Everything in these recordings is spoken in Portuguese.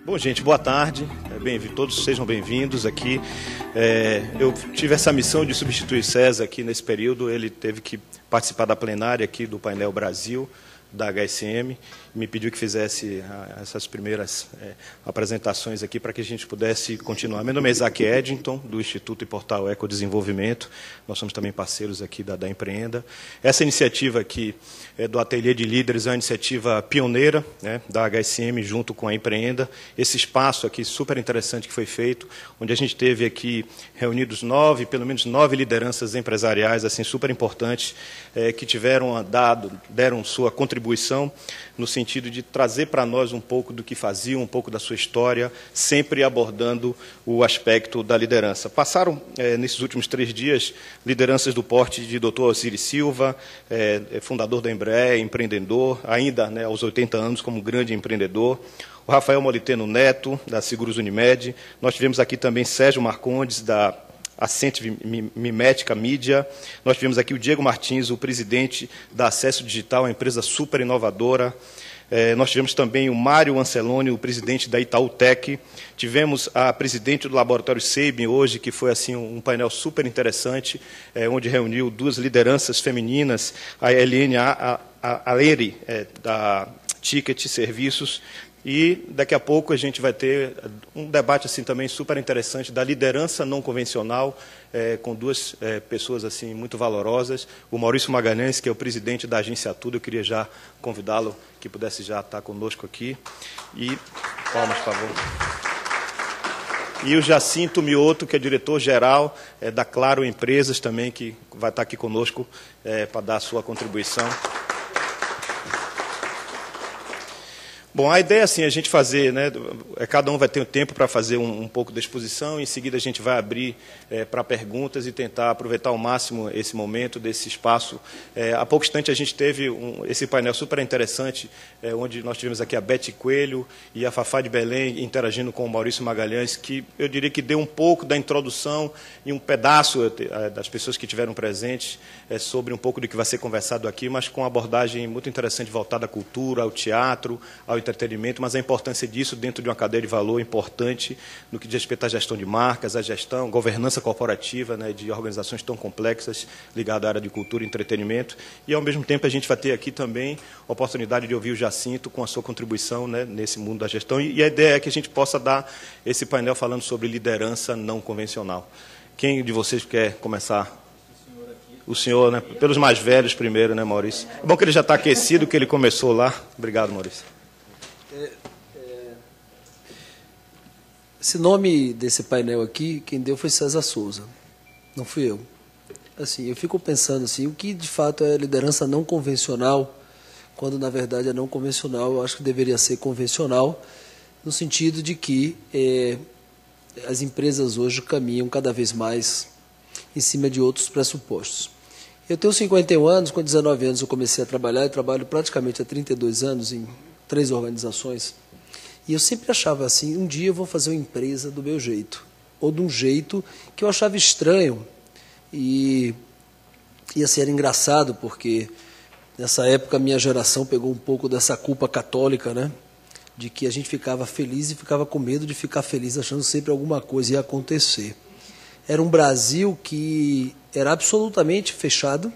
Bom, gente, boa tarde. Todos sejam bem-vindos aqui. Eu tive essa missão de substituir César aqui nesse período. Ele teve que participar da plenária aqui do Painel Brasil, da HSM, me pediu que fizesse essas primeiras apresentações aqui para que a gente pudesse continuar. Meu nome é Isaac Eddington, do Instituto e Portal Ecodesenvolvimento. Nós somos também parceiros aqui da Empreenda. Essa iniciativa aqui do Ateliê de Líderes é uma iniciativa pioneira, né, da HSM junto com a Empreenda. Esse espaço aqui super interessante que foi feito, onde a gente teve aqui reunidos pelo menos nove lideranças empresariais assim super importantes que deram sua contribuição no sentido de trazer para nós um pouco do que faziam, um pouco da sua história, sempre abordando o aspecto da liderança. Passaram, nesses últimos 3 dias, lideranças do porte de Dr. Osiris Silva, fundador da Embraer, empreendedor, ainda, né, aos 80 anos como grande empreendedor, o Rafael Moliteno Neto, da Seguros Unimed. Nós tivemos aqui também Sérgio Marcondes, da Ascente Mimética Mídia. Nós tivemos aqui o Diego Martins, o presidente da Acesso Digital, uma empresa super inovadora. Nós tivemos também o Mário Anceloni, o presidente da Itaú Tech. Tivemos a presidente do Laboratório Sabin hoje, que foi assim um painel super interessante, onde reuniu 2 lideranças femininas, a Eliane Aleri, da Ticket Serviços. E daqui a pouco a gente vai ter um debate assim também super interessante da liderança não convencional, com 2 pessoas assim muito valorosas. O Maurício Magalhães, que é o presidente da Agência Tudo, eu queria já convidá-lo que pudesse já estar conosco aqui. E palmas, por favor. E o Jacinto Mioto, que é diretor-geral da Claro Empresas também, que vai estar aqui conosco para dar a sua contribuição. Bom, a ideia é assim, a gente fazer, né, cada um vai ter um tempo para fazer um pouco da exposição, em seguida a gente vai abrir para perguntas e tentar aproveitar ao máximo esse momento, desse espaço. Há pouco instante a gente teve esse painel super interessante, onde nós tivemos aqui a Beth Coelho e a Fafá de Belém interagindo com o Maurício Magalhães, que eu diria que deu um pouco da introdução e um pedaço das pessoas que estiveram presentes sobre um pouco do que vai ser conversado aqui, mas com uma abordagem muito interessante voltada à cultura, ao teatro, ao entretenimento, mas a importância disso dentro de uma cadeia de valor importante no que diz respeito à gestão de marcas, à gestão, governança corporativa, né, de organizações tão complexas ligadas à área de cultura e entretenimento. E, ao mesmo tempo, a gente vai ter aqui também a oportunidade de ouvir o Jacinto com a sua contribuição, né, nesse mundo da gestão. E a ideia é que a gente possa dar esse painel falando sobre liderança não convencional. Quem de vocês quer começar? O senhor, né? Pelos mais velhos primeiro, né, Maurício? É bom que ele já está aquecido, que ele começou lá. Obrigado, Maurício. Esse nome desse painel aqui, quem deu foi César Souza, não fui eu. Assim, eu fico pensando assim, o que de fato é liderança não convencional, quando na verdade é não convencional, eu acho que deveria ser convencional, no sentido de que as empresas hoje caminham cada vez mais em cima de outros pressupostos. Eu tenho 51 anos, com 19 anos eu comecei a trabalhar, eu trabalho praticamente há 32 anos em 3 organizações, e eu sempre achava assim, um dia eu vou fazer uma empresa do meu jeito, ou de um jeito que eu achava estranho, e assim, era engraçado, porque nessa época a minha geração pegou um pouco dessa culpa católica, né, de que a gente ficava feliz e ficava com medo de ficar feliz, achando sempre alguma coisa ia acontecer. Era um Brasil que era absolutamente fechado,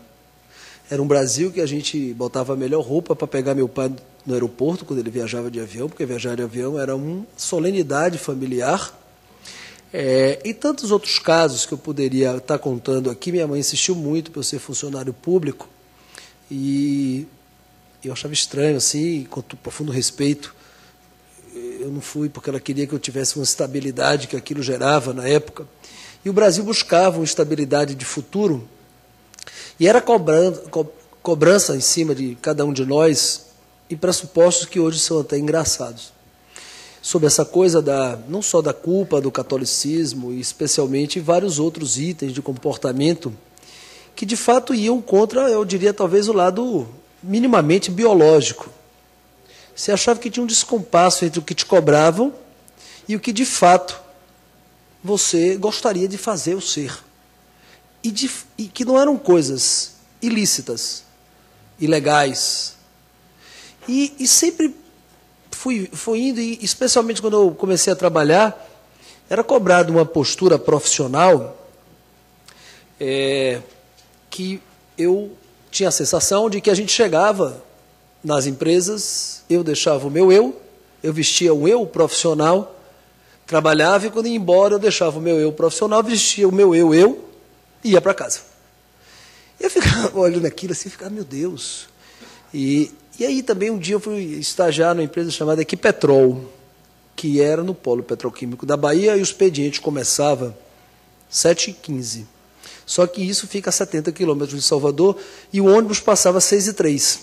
era um Brasil que a gente botava a melhor roupa para pegar meu pai no aeroporto, quando ele viajava de avião, porque viajar de avião era uma solenidade familiar. E tantos outros casos que eu poderia estar contando aqui. Minha mãe insistiu muito para eu ser funcionário público, e eu achava estranho, assim, com profundo respeito. Eu não fui porque ela queria que eu tivesse uma estabilidade que aquilo gerava na época. E o Brasil buscava uma estabilidade de futuro, e era cobrança em cima de cada um de nós, e pressupostos que hoje são até engraçados. Sobre essa coisa não só da culpa do catolicismo, e especialmente vários outros itens de comportamento que de fato iam contra, eu diria, talvez o lado minimamente biológico. Você achava que tinha um descompasso entre o que te cobravam e o que de fato você gostaria de fazer ou ser. E que não eram coisas ilícitas, ilegais. E sempre fui indo, e especialmente quando eu comecei a trabalhar, era cobrado uma postura profissional que eu tinha a sensação de que a gente chegava nas empresas, eu deixava o meu eu vestia o eu profissional, trabalhava, e quando ia embora eu deixava o meu eu profissional, vestia o meu eu e ia para casa. Eu ficava olhando aquilo assim, ficava, meu Deus. E aí também um dia eu fui estagiar numa empresa chamada Equipetrol, que era no polo petroquímico da Bahia, e o expediente começava 7h15. Só que isso fica a 70 quilômetros de Salvador, e o ônibus passava 6h03.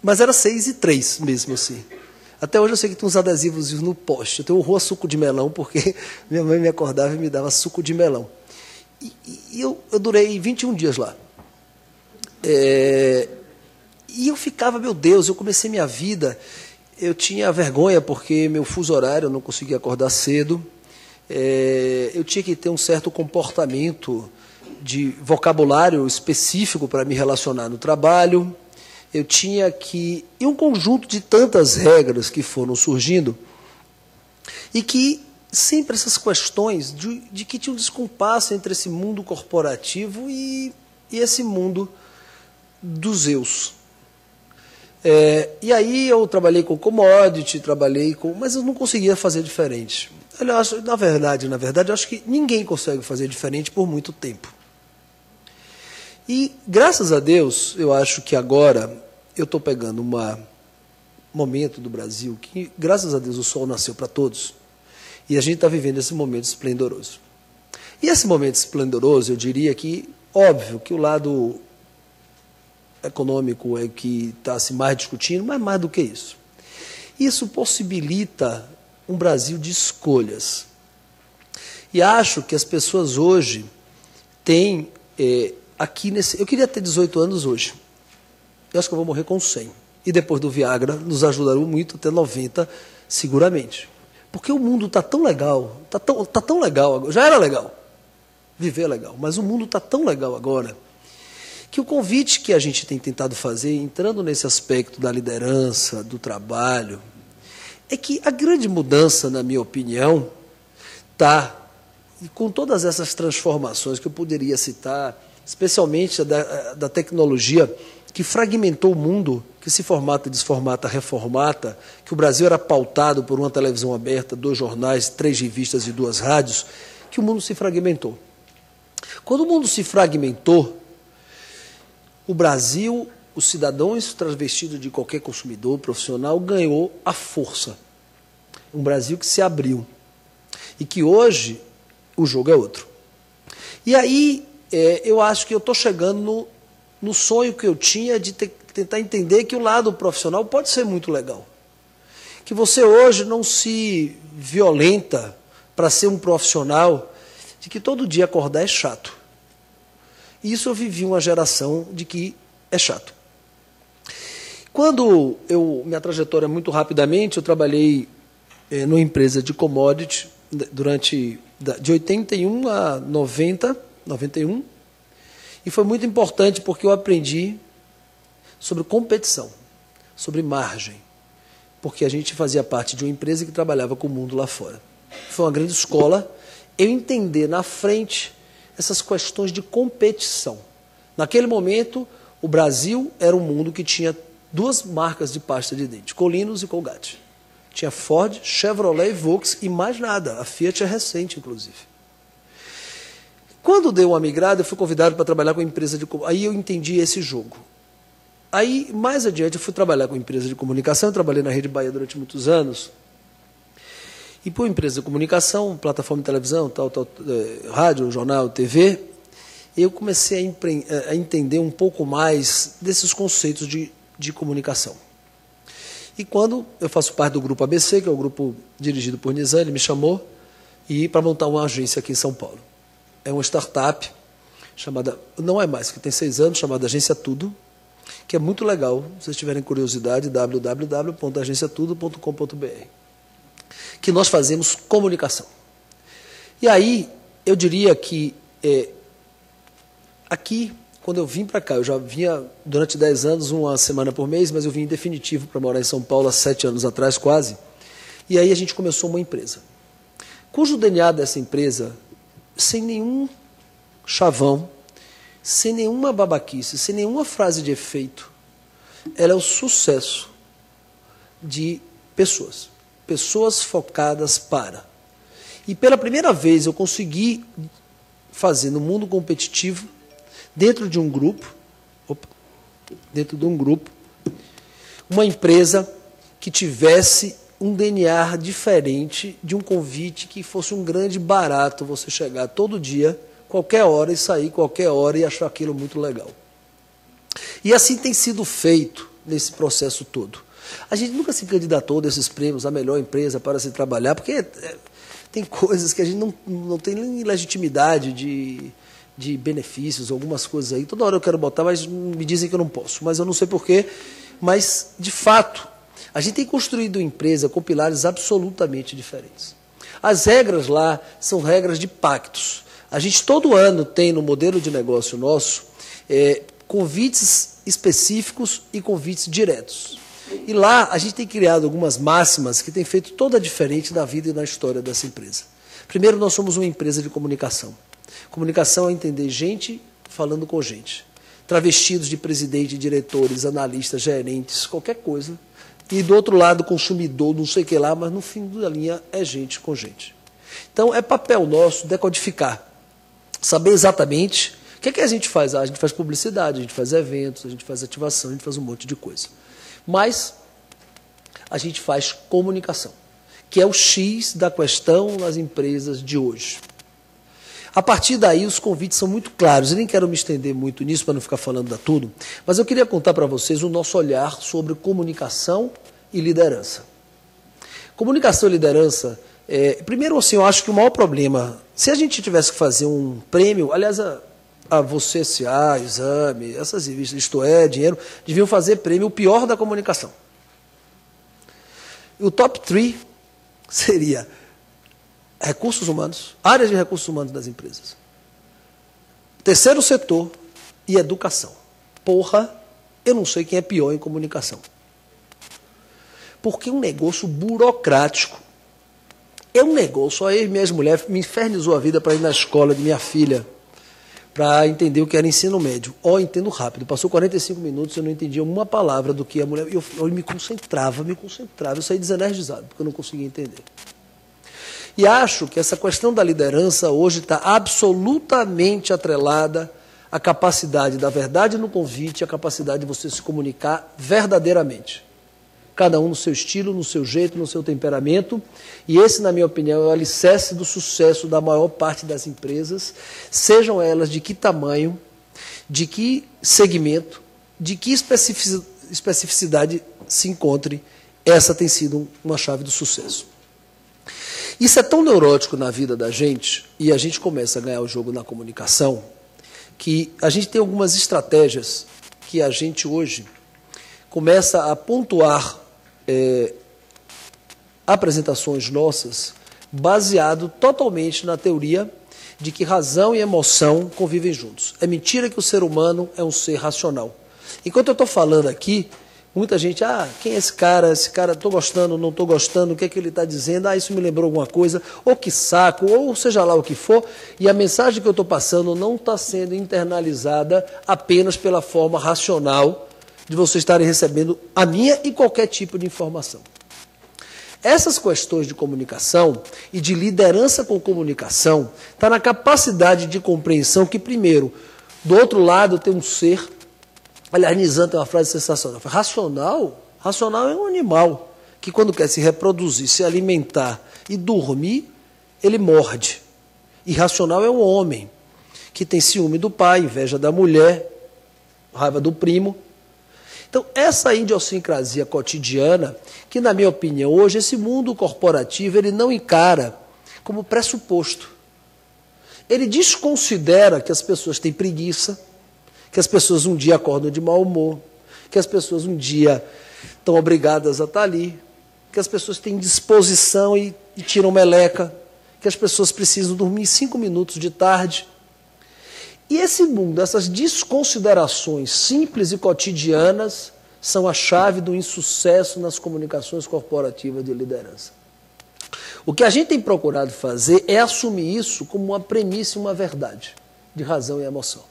Mas era 6h03 mesmo assim. Até hoje eu sei que tem uns adesivos no poste. Eu tenho horror a suco de melão, porque minha mãe me acordava e me dava suco de melão. E eu durei 21 dias lá. E eu ficava, meu Deus, eu comecei minha vida, eu tinha vergonha porque meu fuso horário, eu não conseguia acordar cedo, eu tinha que ter um certo comportamento de vocabulário específico para me relacionar no trabalho, eu tinha que... E um conjunto de tantas regras que foram surgindo, e que sempre essas questões de que tinha um descompasso entre esse mundo corporativo e esse mundo dos eus. E aí eu trabalhei com commodity, mas eu não conseguia fazer diferente. Eu acho, na verdade, eu acho que ninguém consegue fazer diferente por muito tempo. E, graças a Deus, eu acho que agora eu estou pegando um momento do Brasil que, graças a Deus, o sol nasceu para todos, e a gente está vivendo esse momento esplendoroso. E esse momento esplendoroso, eu diria que, óbvio, que o lado econômico é que está se mais discutindo, mas mais do que isso. Isso possibilita um Brasil de escolhas. E acho que as pessoas hoje têm, aqui nesse... Eu queria ter 18 anos hoje. Eu acho que eu vou morrer com 100. E depois do Viagra, nos ajudaram muito a ter 90, seguramente. Porque o mundo está tão legal, está tão legal, já era legal, viver é legal, mas o mundo está tão legal agora, que o convite que a gente tem tentado fazer, entrando nesse aspecto da liderança, do trabalho, é que a grande mudança, na minha opinião, está, com todas essas transformações que eu poderia citar, especialmente da tecnologia, que fragmentou o mundo, que se formata, desformata, reformata, que o Brasil era pautado por uma televisão aberta, 2 jornais, 3 revistas e 2 rádios, que o mundo se fragmentou. Quando o mundo se fragmentou, o Brasil, os cidadãos travestidos de qualquer consumidor profissional, ganhou a força. Um Brasil que se abriu. E que hoje o jogo é outro. E aí, eu acho que eu estou chegando no sonho que eu tinha de tentar entender que o lado profissional pode ser muito legal. Que você hoje não se violenta para ser um profissional de que todo dia acordar é chato. E isso eu vivi uma geração de que é chato. Quando minha trajetória, muito rapidamente, eu trabalhei numa empresa de commodity de 81 a 91, e foi muito importante porque eu aprendi sobre competição, sobre margem, porque a gente fazia parte de uma empresa que trabalhava com o mundo lá fora. Foi uma grande escola eu entender na frente essas questões de competição. Naquele momento, o Brasil era um mundo que tinha 2 marcas de pasta de dente, Colinos e Colgate. Tinha Ford, Chevrolet e Volks e mais nada. A Fiat é recente, inclusive. Quando deu uma migrada, eu fui convidado para trabalhar com a empresa de... Aí eu entendi esse jogo. Aí, mais adiante, eu fui trabalhar com a empresa de comunicação, eu trabalhei na Rede Bahia durante muitos anos. E por empresa de comunicação, plataforma de televisão, rádio, jornal, TV, eu comecei a entender um pouco mais desses conceitos de comunicação. E quando eu faço parte do Grupo ABC, que é o grupo dirigido por Nizam, ele me chamou para montar uma agência aqui em São Paulo. É uma startup chamada, não é mais, que tem 6 anos, chamada Agência Tudo, que é muito legal. Se vocês tiverem curiosidade, www.agenciatudo.com.br. Que nós fazemos comunicação. E aí, eu diria que aqui quando eu vim para cá, eu já vinha durante 10 anos, uma semana por mês, mas eu vim em definitivo para morar em São Paulo há 7 anos atrás, quase. E aí a gente começou uma empresa, cujo DNA dessa empresa, sem nenhum chavão, sem nenhuma babaquice, sem nenhuma frase de efeito, ela é o sucesso de pessoas. Pessoas focadas para. E pela primeira vez eu consegui fazer no mundo competitivo, dentro de um grupo, uma empresa que tivesse um DNA diferente de um convite que fosse um grande barato você chegar todo dia, qualquer hora, e sair qualquer hora e achar aquilo muito legal. E assim tem sido feito nesse processo todo. A gente nunca se candidatou desses prêmios à melhor empresa para se trabalhar, porque tem coisas que a gente não tem nem legitimidade de benefícios, algumas coisas aí. Toda hora eu quero botar, mas me dizem que eu não posso. Mas eu não sei porquê. Mas, de fato, a gente tem construído uma empresa com pilares absolutamente diferentes. As regras lá são regras de pactos. A gente todo ano tem no modelo de negócio nosso convites específicos e convites diretos. E lá a gente tem criado algumas máximas que têm feito toda a diferença na vida e na história dessa empresa. Primeiro, nós somos uma empresa de comunicação. Comunicação é entender gente falando com gente. Travestidos de presidente, diretores, analistas, gerentes, qualquer coisa. E do outro lado, consumidor, não sei o que lá, mas no fim da linha é gente com gente. Então, é papel nosso decodificar. Saber exatamente o que a gente faz. A gente faz publicidade, a gente faz eventos, a gente faz ativação, a gente faz um monte de coisa. Mas a gente faz comunicação, que é o X da questão nas empresas de hoje. A partir daí, os convites são muito claros. Eu nem quero me estender muito nisso para não ficar falando da tudo, mas eu queria contar para vocês o nosso olhar sobre comunicação e liderança. Comunicação e liderança, primeiro, assim, eu acho que o maior problema, se a gente tivesse que fazer um prêmio, aliás, a Você S.A., Exame, essas revistas, Isto É, Dinheiro, deviam fazer prêmio o pior da comunicação. E o top 3 seria recursos humanos, áreas de recursos humanos das empresas. Terceiro setor e educação. Porra, eu não sei quem é pior em comunicação. Porque um negócio burocrático. É um negócio, aí minhas mulheres me infernizou a vida para ir na escola de minha filha, para entender o que era ensino médio. Entendo rápido. Passou 45 minutos, eu não entendia uma palavra do que a mulher... Eu me concentrava. Eu saí desenergizado, porque eu não conseguia entender. E acho que essa questão da liderança hoje está absolutamente atrelada à capacidade da verdade no convite, à capacidade de você se comunicar verdadeiramente. Cada um no seu estilo, no seu jeito, no seu temperamento. E esse, na minha opinião, é o alicerce do sucesso da maior parte das empresas, sejam elas de que tamanho, de que segmento, de que especificidade se encontre. Essa tem sido uma chave do sucesso. Isso é tão neurótico na vida da gente, e a gente começa a ganhar o jogo na comunicação, que a gente tem algumas estratégias que a gente hoje começa a pontuar apresentações nossas baseado totalmente na teoria de que razão e emoção convivem juntos. É mentira que o ser humano é um ser racional. Enquanto eu estou falando aqui, muita gente, quem é esse cara? Esse cara, estou gostando, não estou gostando, o que é que ele está dizendo? Isso me lembrou alguma coisa, ou que saco, ou seja lá o que for, e a mensagem que eu estou passando não está sendo internalizada apenas pela forma racional de vocês estarem recebendo a minha e qualquer tipo de informação. Essas questões de comunicação e de liderança com comunicação está na capacidade de compreensão que, primeiro, do outro lado tem um ser, aliás, Nizam tem uma frase sensacional, racional? Racional é um animal que quando quer se reproduzir, se alimentar e dormir, ele morde. Irracional é um homem que tem ciúme do pai, inveja da mulher, raiva do primo. Então, essa idiosincrasia cotidiana, que na minha opinião, hoje esse mundo corporativo, ele não encara como pressuposto. Ele desconsidera que as pessoas têm preguiça, que as pessoas um dia acordam de mau humor, que as pessoas um dia estão obrigadas a estar ali, que as pessoas têm disposição e tiram meleca, que as pessoas precisam dormir 5 minutos de tarde. E esse mundo, essas desconsiderações simples e cotidianas, são a chave do insucesso nas comunicações corporativas de liderança. O que a gente tem procurado fazer é assumir isso como uma premissa e uma verdade, de razão e emoção.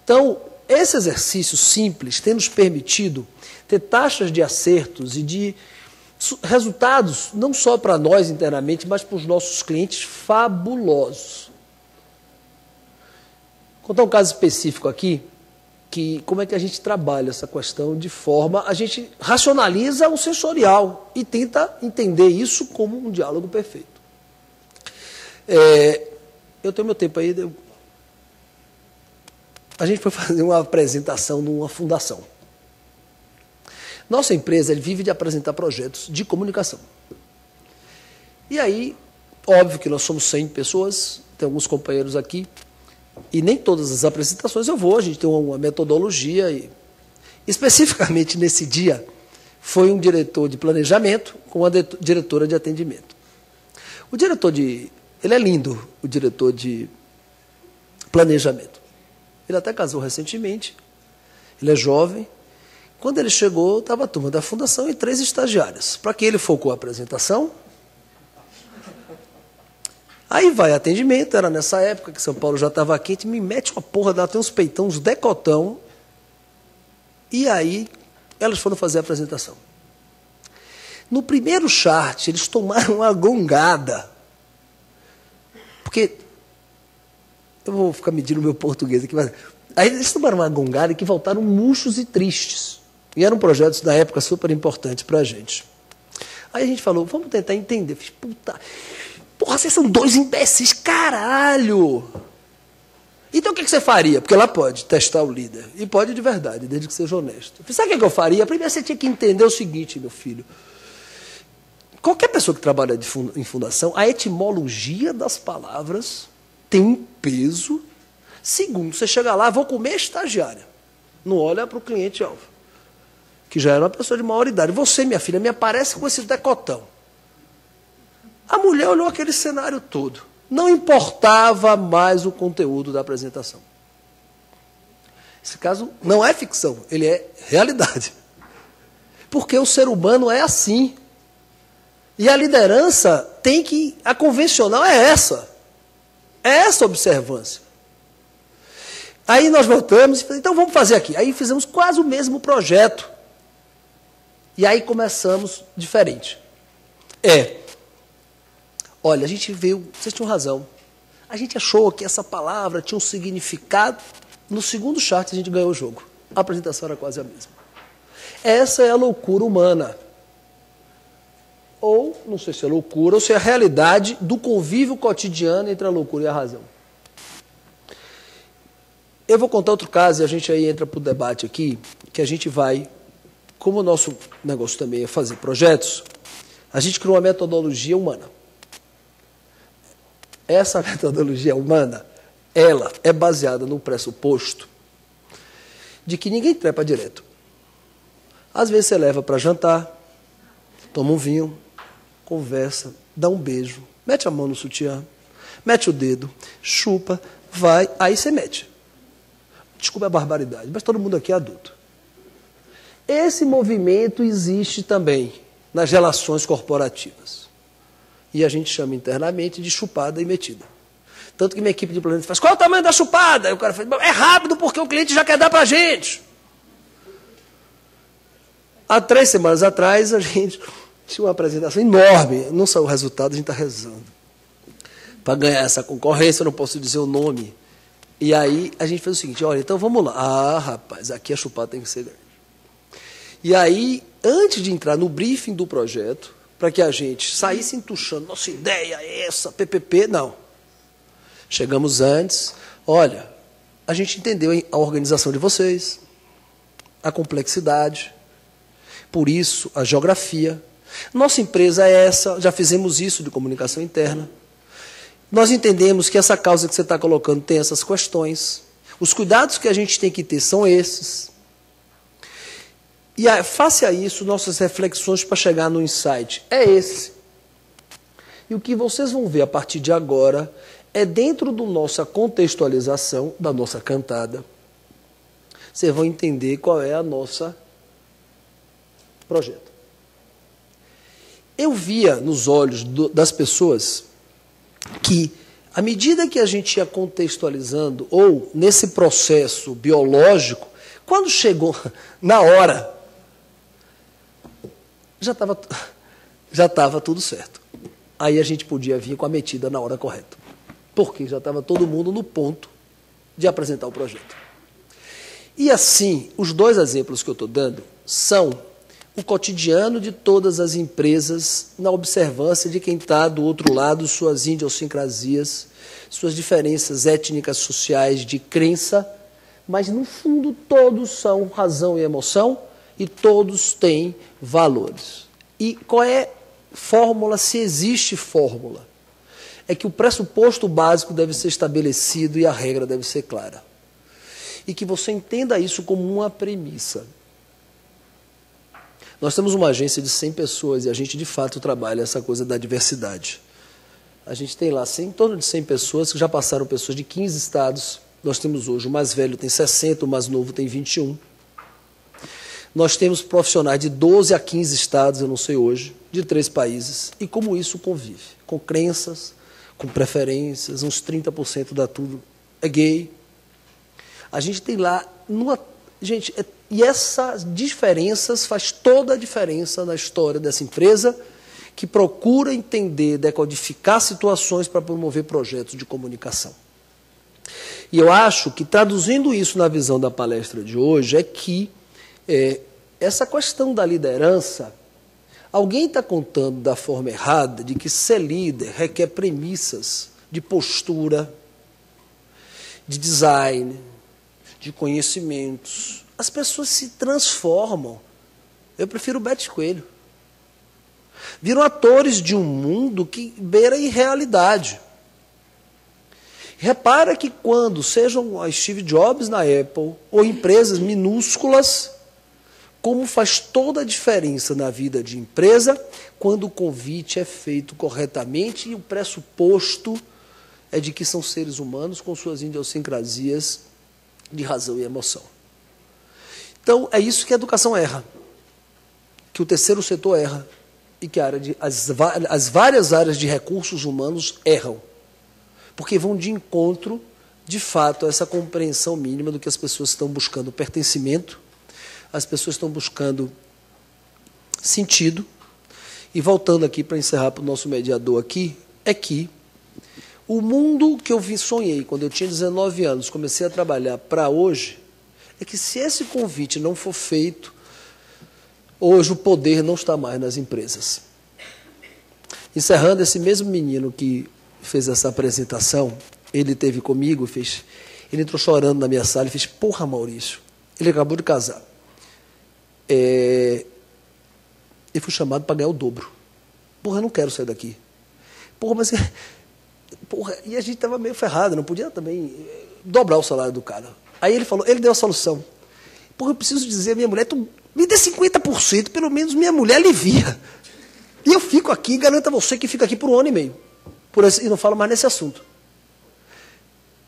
Então, esse exercício simples tem nos permitido ter taxas de acertos e de resultados, não só para nós internamente, mas para os nossos clientes, fabulosos. Vou contar um caso específico aqui, que como é que a gente trabalha essa questão de forma, a gente racionaliza o sensorial e tenta entender isso como um diálogo perfeito. Eu tenho meu tempo aí, a gente foi fazer uma apresentação numa fundação. Nossa empresa vive de apresentar projetos de comunicação. E aí, óbvio que nós somos 100 pessoas, tem alguns companheiros aqui, e nem todas as apresentações eu vou, a gente tem uma metodologia. E, especificamente nesse dia, foi um diretor de planejamento com uma diretora de atendimento. Ele é lindo, o diretor de planejamento. Ele até casou recentemente, ele é jovem. Quando ele chegou, estava a turma da fundação e 3 estagiárias. Para que ele focou a apresentação. Aí vai atendimento, era nessa época que São Paulo já estava quente, me mete uma porra, dá até uns peitão, uns decotão. E aí, elas foram fazer a apresentação. No primeiro chart, eles tomaram uma gongada. Porque, eu vou ficar medindo o meu português aqui, mas aí eles tomaram uma gongada que voltaram murchos e tristes. E eram projetos da época super importantes para a gente. Aí a gente falou, vamos tentar entender. Eu fiz, porra, vocês são 2 imbecis, caralho! Então o que você faria? Porque ela pode testar o líder. E pode de verdade, desde que seja honesto. Eu fiz, sabe o que eu faria? Primeiro você tinha que entender o seguinte, meu filho. Qualquer pessoa que trabalha em fundação, a etimologia das palavras tem um peso. Segundo, você chega lá, vou comer estagiária. Não olha para o cliente-alvo, que já era uma pessoa de maior idade. Você, minha filha, me aparece com esse decotão. A mulher olhou aquele cenário todo. Não importava mais o conteúdo da apresentação. Esse caso não é ficção, ele é realidade. Porque o ser humano é assim. E a liderança tem que... A convencional é essa. É essa observância. Aí nós voltamos e falamos, então vamos fazer aqui. Aí fizemos quase o mesmo projeto. E aí começamos diferente. Olha, a gente veio, vocês tinham razão. A gente achou que essa palavra tinha um significado. No segundo chart a gente ganhou o jogo. A apresentação era quase a mesma. Essa é a loucura humana. Ou, não sei se é loucura, ou se é a realidade do convívio cotidiano entre a loucura e a razão. Eu vou contar outro caso e a gente aí entra para o debate aqui, que a gente vai, como o nosso negócio também é fazer projetos, a gente criou uma metodologia humana. Essa metodologia humana, ela é baseada no pressuposto de que ninguém trepa direto. Às vezes você leva para jantar, toma um vinho, conversa, dá um beijo, mete a mão no sutiã, mete o dedo, chupa, vai, aí você mete. Desculpa a barbaridade, mas todo mundo aqui é adulto. Esse movimento existe também nas relações corporativas. E a gente chama internamente de chupada e metida. Tanto que minha equipe de planejamento faz, qual é o tamanho da chupada? Aí o cara fala, é rápido porque o cliente já quer dar para a gente. Há 3 semanas atrás, a gente tinha uma apresentação enorme. Não saiu o resultado, a gente está rezando. Para ganhar essa concorrência, eu não posso dizer o nome. E aí a gente fez o seguinte, olha, então vamos lá. Ah, rapaz, aqui a chupada tem que ser grande. E aí, antes de entrar no briefing do projeto, para que a gente saísse entuchando, nossa ideia é essa, PPP, não. Chegamos antes, olha, a gente entendeu a organização de vocês, a complexidade, por isso a geografia. Nossa empresa é essa, já fizemos isso de comunicação interna. Nós entendemos que essa causa que você está colocando tem essas questões. Os cuidados que a gente tem que ter são esses. E face a isso, nossas reflexões para chegar no insight é esse. E o que vocês vão ver a partir de agora é dentro da nossa contextualização, da nossa cantada, vocês vão entender qual é a nossa projeto. Eu via nos olhos das pessoas que, à medida que a gente ia contextualizando, ou nesse processo biológico, quando chegou na hora, já estava tudo certo. Aí a gente podia vir com a metida na hora correta, porque já estava todo mundo no ponto de apresentar o projeto. E assim, os dois exemplos que eu estou dando são o cotidiano de todas as empresas na observância de quem está do outro lado, suas idiosincrasias, suas diferenças étnicas, sociais, de crença, mas no fundo todos são razão e emoção e todos têm valores. E qual é a fórmula, se existe fórmula? É que o pressuposto básico deve ser estabelecido e a regra deve ser clara. E que você entenda isso como uma premissa. Nós temos uma agência de 100 pessoas e a gente, de fato, trabalha essa coisa da diversidade. A gente tem lá em torno de 100 pessoas, que já passaram pessoas de 15 estados. Nós temos hoje, o mais velho tem 60, o mais novo tem 21. Nós temos profissionais de 12 a 15 estados, eu não sei hoje, de 3 países. E como isso convive? Com crenças, com preferências, uns 30% da tudo é gay. A gente tem lá... Gente, e essas diferenças faz toda a diferença na história dessa empresa que procura entender, decodificar situações para promover projetos de comunicação. E eu acho que, traduzindo isso na visão da palestra de hoje, é que essa questão da liderança, alguém está contando da forma errada de que ser líder requer premissas de postura, de design, de conhecimentos. As pessoas se transformam. Eu prefiro o Beto Coelho. Viram atores de um mundo que beira a irrealidade. Repara que quando sejam a Steve Jobs na Apple, ou empresas minúsculas, como faz toda a diferença na vida de empresa, quando o convite é feito corretamente e o pressuposto é de que são seres humanos com suas idiosincrasias de razão e emoção. Então, é isso que a educação erra, que o terceiro setor erra e que as várias áreas de recursos humanos erram, porque vão de encontro, de fato, a essa compreensão mínima do que as pessoas estão buscando pertencimento, as pessoas estão buscando sentido. E voltando aqui para encerrar para o nosso mediador aqui, é que o mundo que eu sonhei quando eu tinha 19 anos, comecei a trabalhar para hoje, é que se esse convite não for feito, hoje o poder não está mais nas empresas. Encerrando, esse mesmo menino que fez essa apresentação, ele esteve comigo, ele entrou chorando na minha sala e fez: porra, Maurício, ele acabou de casar. Ele foi chamado para ganhar o dobro. Porra, eu não quero sair daqui. Porra, mas... Porra, e a gente estava meio ferrado, não podia também dobrar o salário do cara. Aí ele deu a solução. Porra, eu preciso dizer à minha mulher, tu me dê 50%, pelo menos minha mulher alivia. E eu fico aqui, garanto a você que fica aqui por 1 ano e meio. E não falo mais nesse assunto.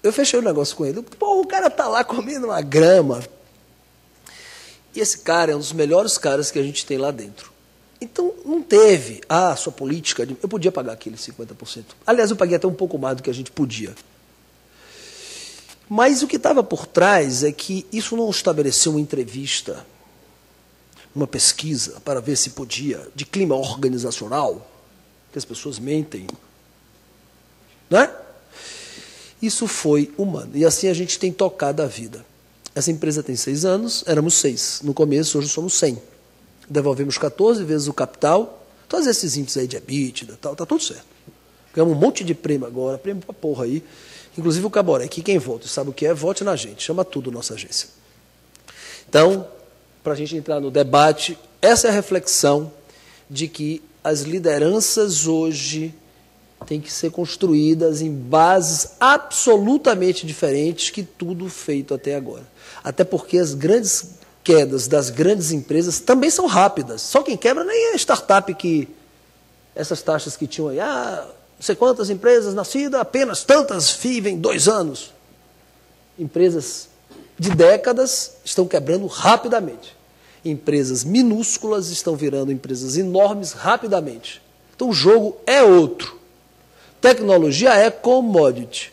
Eu fechei o negócio com ele. Porra, o cara tá lá comendo uma grama. E esse cara é um dos melhores caras que a gente tem lá dentro. Então, não teve sua política. Eu podia pagar aquele 50%. Aliás, eu paguei até um pouco mais do que a gente podia. Mas o que estava por trás é que isso não estabeleceu uma entrevista, uma pesquisa para ver se podia, de clima organizacional, que as pessoas mentem. Não é? Isso foi humano. E assim a gente tem tocado a vida. Essa empresa tem 6 anos, éramos 6. No começo, hoje somos 100. Devolvemos 14 vezes o capital, todos esses índices aí de EBITDA, tal, tá tudo certo. Ganhamos um monte de prêmio agora, prêmio pra porra aí. Inclusive o Caboré, que quem vota, sabe o que é, vote na gente, chama tudo nossa agência. Então, para a gente entrar no debate, essa é a reflexão de que as lideranças hoje têm que ser construídas em bases absolutamente diferentes que tudo feito até agora. Até porque as grandes quedas das grandes empresas também são rápidas. Só quem quebra nem é startup que... Essas taxas que tinham aí, não sei quantas empresas nascidas, apenas tantas vivem 2 anos. Empresas de décadas estão quebrando rapidamente. Empresas minúsculas estão virando empresas enormes rapidamente. Então o jogo é outro. Tecnologia é commodity.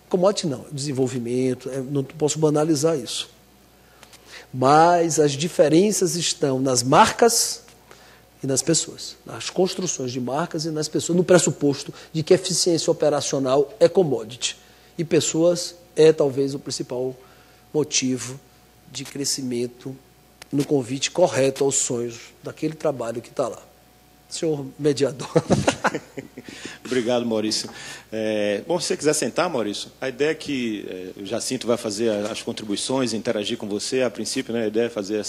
Commodity não, desenvolvimento, não posso banalizar isso. Mas as diferenças estão nas marcas e nas pessoas. Nas construções de marcas e nas pessoas, no pressuposto de que eficiência operacional é commodity. E pessoas é talvez o principal motivo de crescimento no convite correto aos sonhos daquele trabalho que está lá. Senhor mediador. Obrigado, Maurício. Bom, se você quiser sentar, Maurício, a ideia é que o Jacinto vai fazer as contribuições, interagir com você. A princípio, né, a ideia é fazer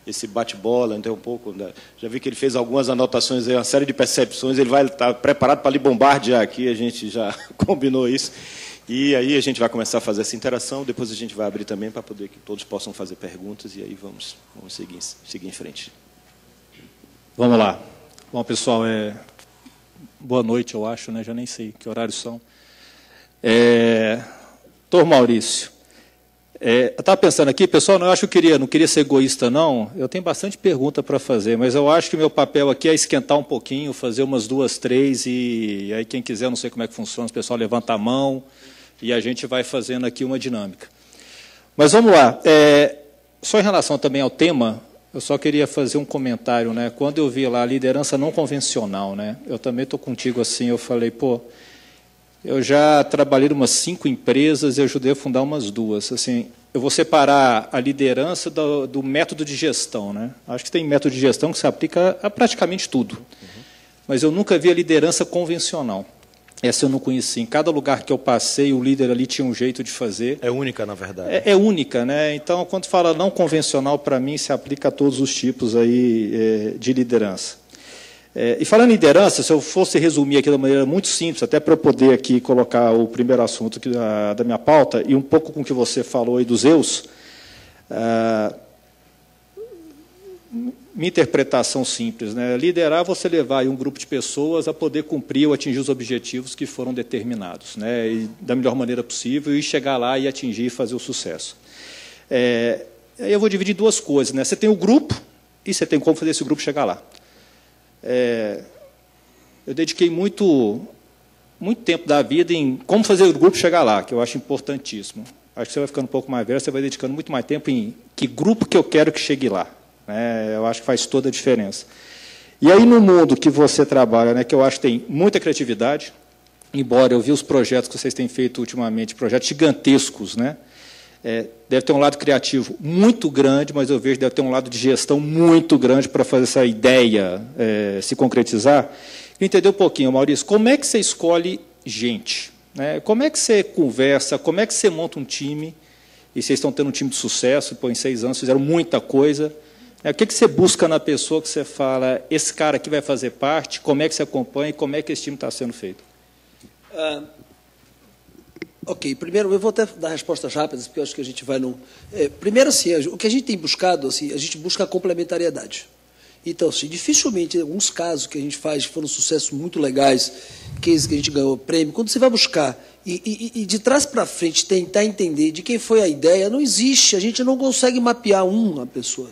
esse bate-bola, então um pouco. Já vi que ele fez algumas anotações, uma série de percepções. Ele vai estar preparado para lhe bombardear aqui, a gente já combinou isso. E aí a gente vai começar a fazer essa interação, depois a gente vai abrir também para poder que todos possam fazer perguntas, e aí vamos seguir em frente. Vamos lá. Bom, pessoal, boa noite, eu acho, né? Já nem sei que horários são. Doutor Maurício, eu estava pensando aqui, pessoal, eu acho que eu não queria ser egoísta, não. Eu tenho bastante pergunta para fazer, mas eu acho que meu papel aqui é esquentar um pouquinho, fazer umas 2, 3, e aí quem quiser, não sei como é que funciona, o pessoal levanta a mão, e a gente vai fazendo aqui uma dinâmica. Mas vamos lá. Só em relação também ao tema, eu só queria fazer um comentário, né? Quando eu vi lá a liderança não convencional, né? Eu também estou contigo assim, eu falei, eu já trabalhei em umas 5 empresas e ajudei a fundar umas 2. Assim, eu vou separar a liderança do método de gestão, né? Acho que tem método de gestão que se aplica a praticamente tudo. Mas eu nunca vi a liderança convencional. Essa eu não conheci. Em cada lugar que eu passei, o líder ali tinha um jeito de fazer. É única, na verdade. É única, né? Então, quando fala não convencional, para mim, se aplica a todos os tipos aí, de liderança. E falando em liderança, se eu fosse resumir aqui de uma maneira muito simples, até para eu poder aqui colocar o primeiro assunto aqui da minha pauta, e um pouco com o que você falou aí dos eus, minha interpretação simples, né? Liderar, você levar aí um grupo de pessoas a poder cumprir ou atingir os objetivos que foram determinados, né? E da melhor maneira possível, e chegar lá e atingir e fazer o sucesso. Aí eu vou dividir 2 coisas, né? Você tem o grupo e você tem como fazer esse grupo chegar lá. Eu dediquei muito tempo da vida em como fazer o grupo chegar lá, que eu acho importantíssimo. Acho que você vai ficando um pouco mais velho, você vai dedicando muito mais tempo em que grupo que eu quero que chegue lá. Eu acho que faz toda a diferença. E aí, no mundo que você trabalha, né, que eu acho que tem muita criatividade, embora eu vi os projetos que vocês têm feito ultimamente, projetos gigantescos, né? Deve ter um lado criativo muito grande, mas eu vejo que deve ter um lado de gestão muito grande para fazer essa ideia se concretizar. Eu entendi um pouquinho, Maurício, como é que você escolhe gente? Né? Como é que você conversa, como é que você monta um time, e vocês estão tendo um time de sucesso, em 6 anos fizeram muita coisa. O que você busca na pessoa que você fala, esse cara aqui vai fazer parte, como é que você acompanha e como é que esse time está sendo feito? Ok, primeiro eu vou até dar respostas rápidas, porque eu acho que a gente vai no... primeiro, assim, o que a gente tem buscado, assim, a gente busca a complementariedade. Então, assim, dificilmente, em alguns casos que a gente faz, que foram sucessos muito legais, que a gente ganhou prêmio, quando você vai buscar e de trás para frente tentar entender de quem foi a ideia, não existe, a gente não consegue mapear uma pessoa.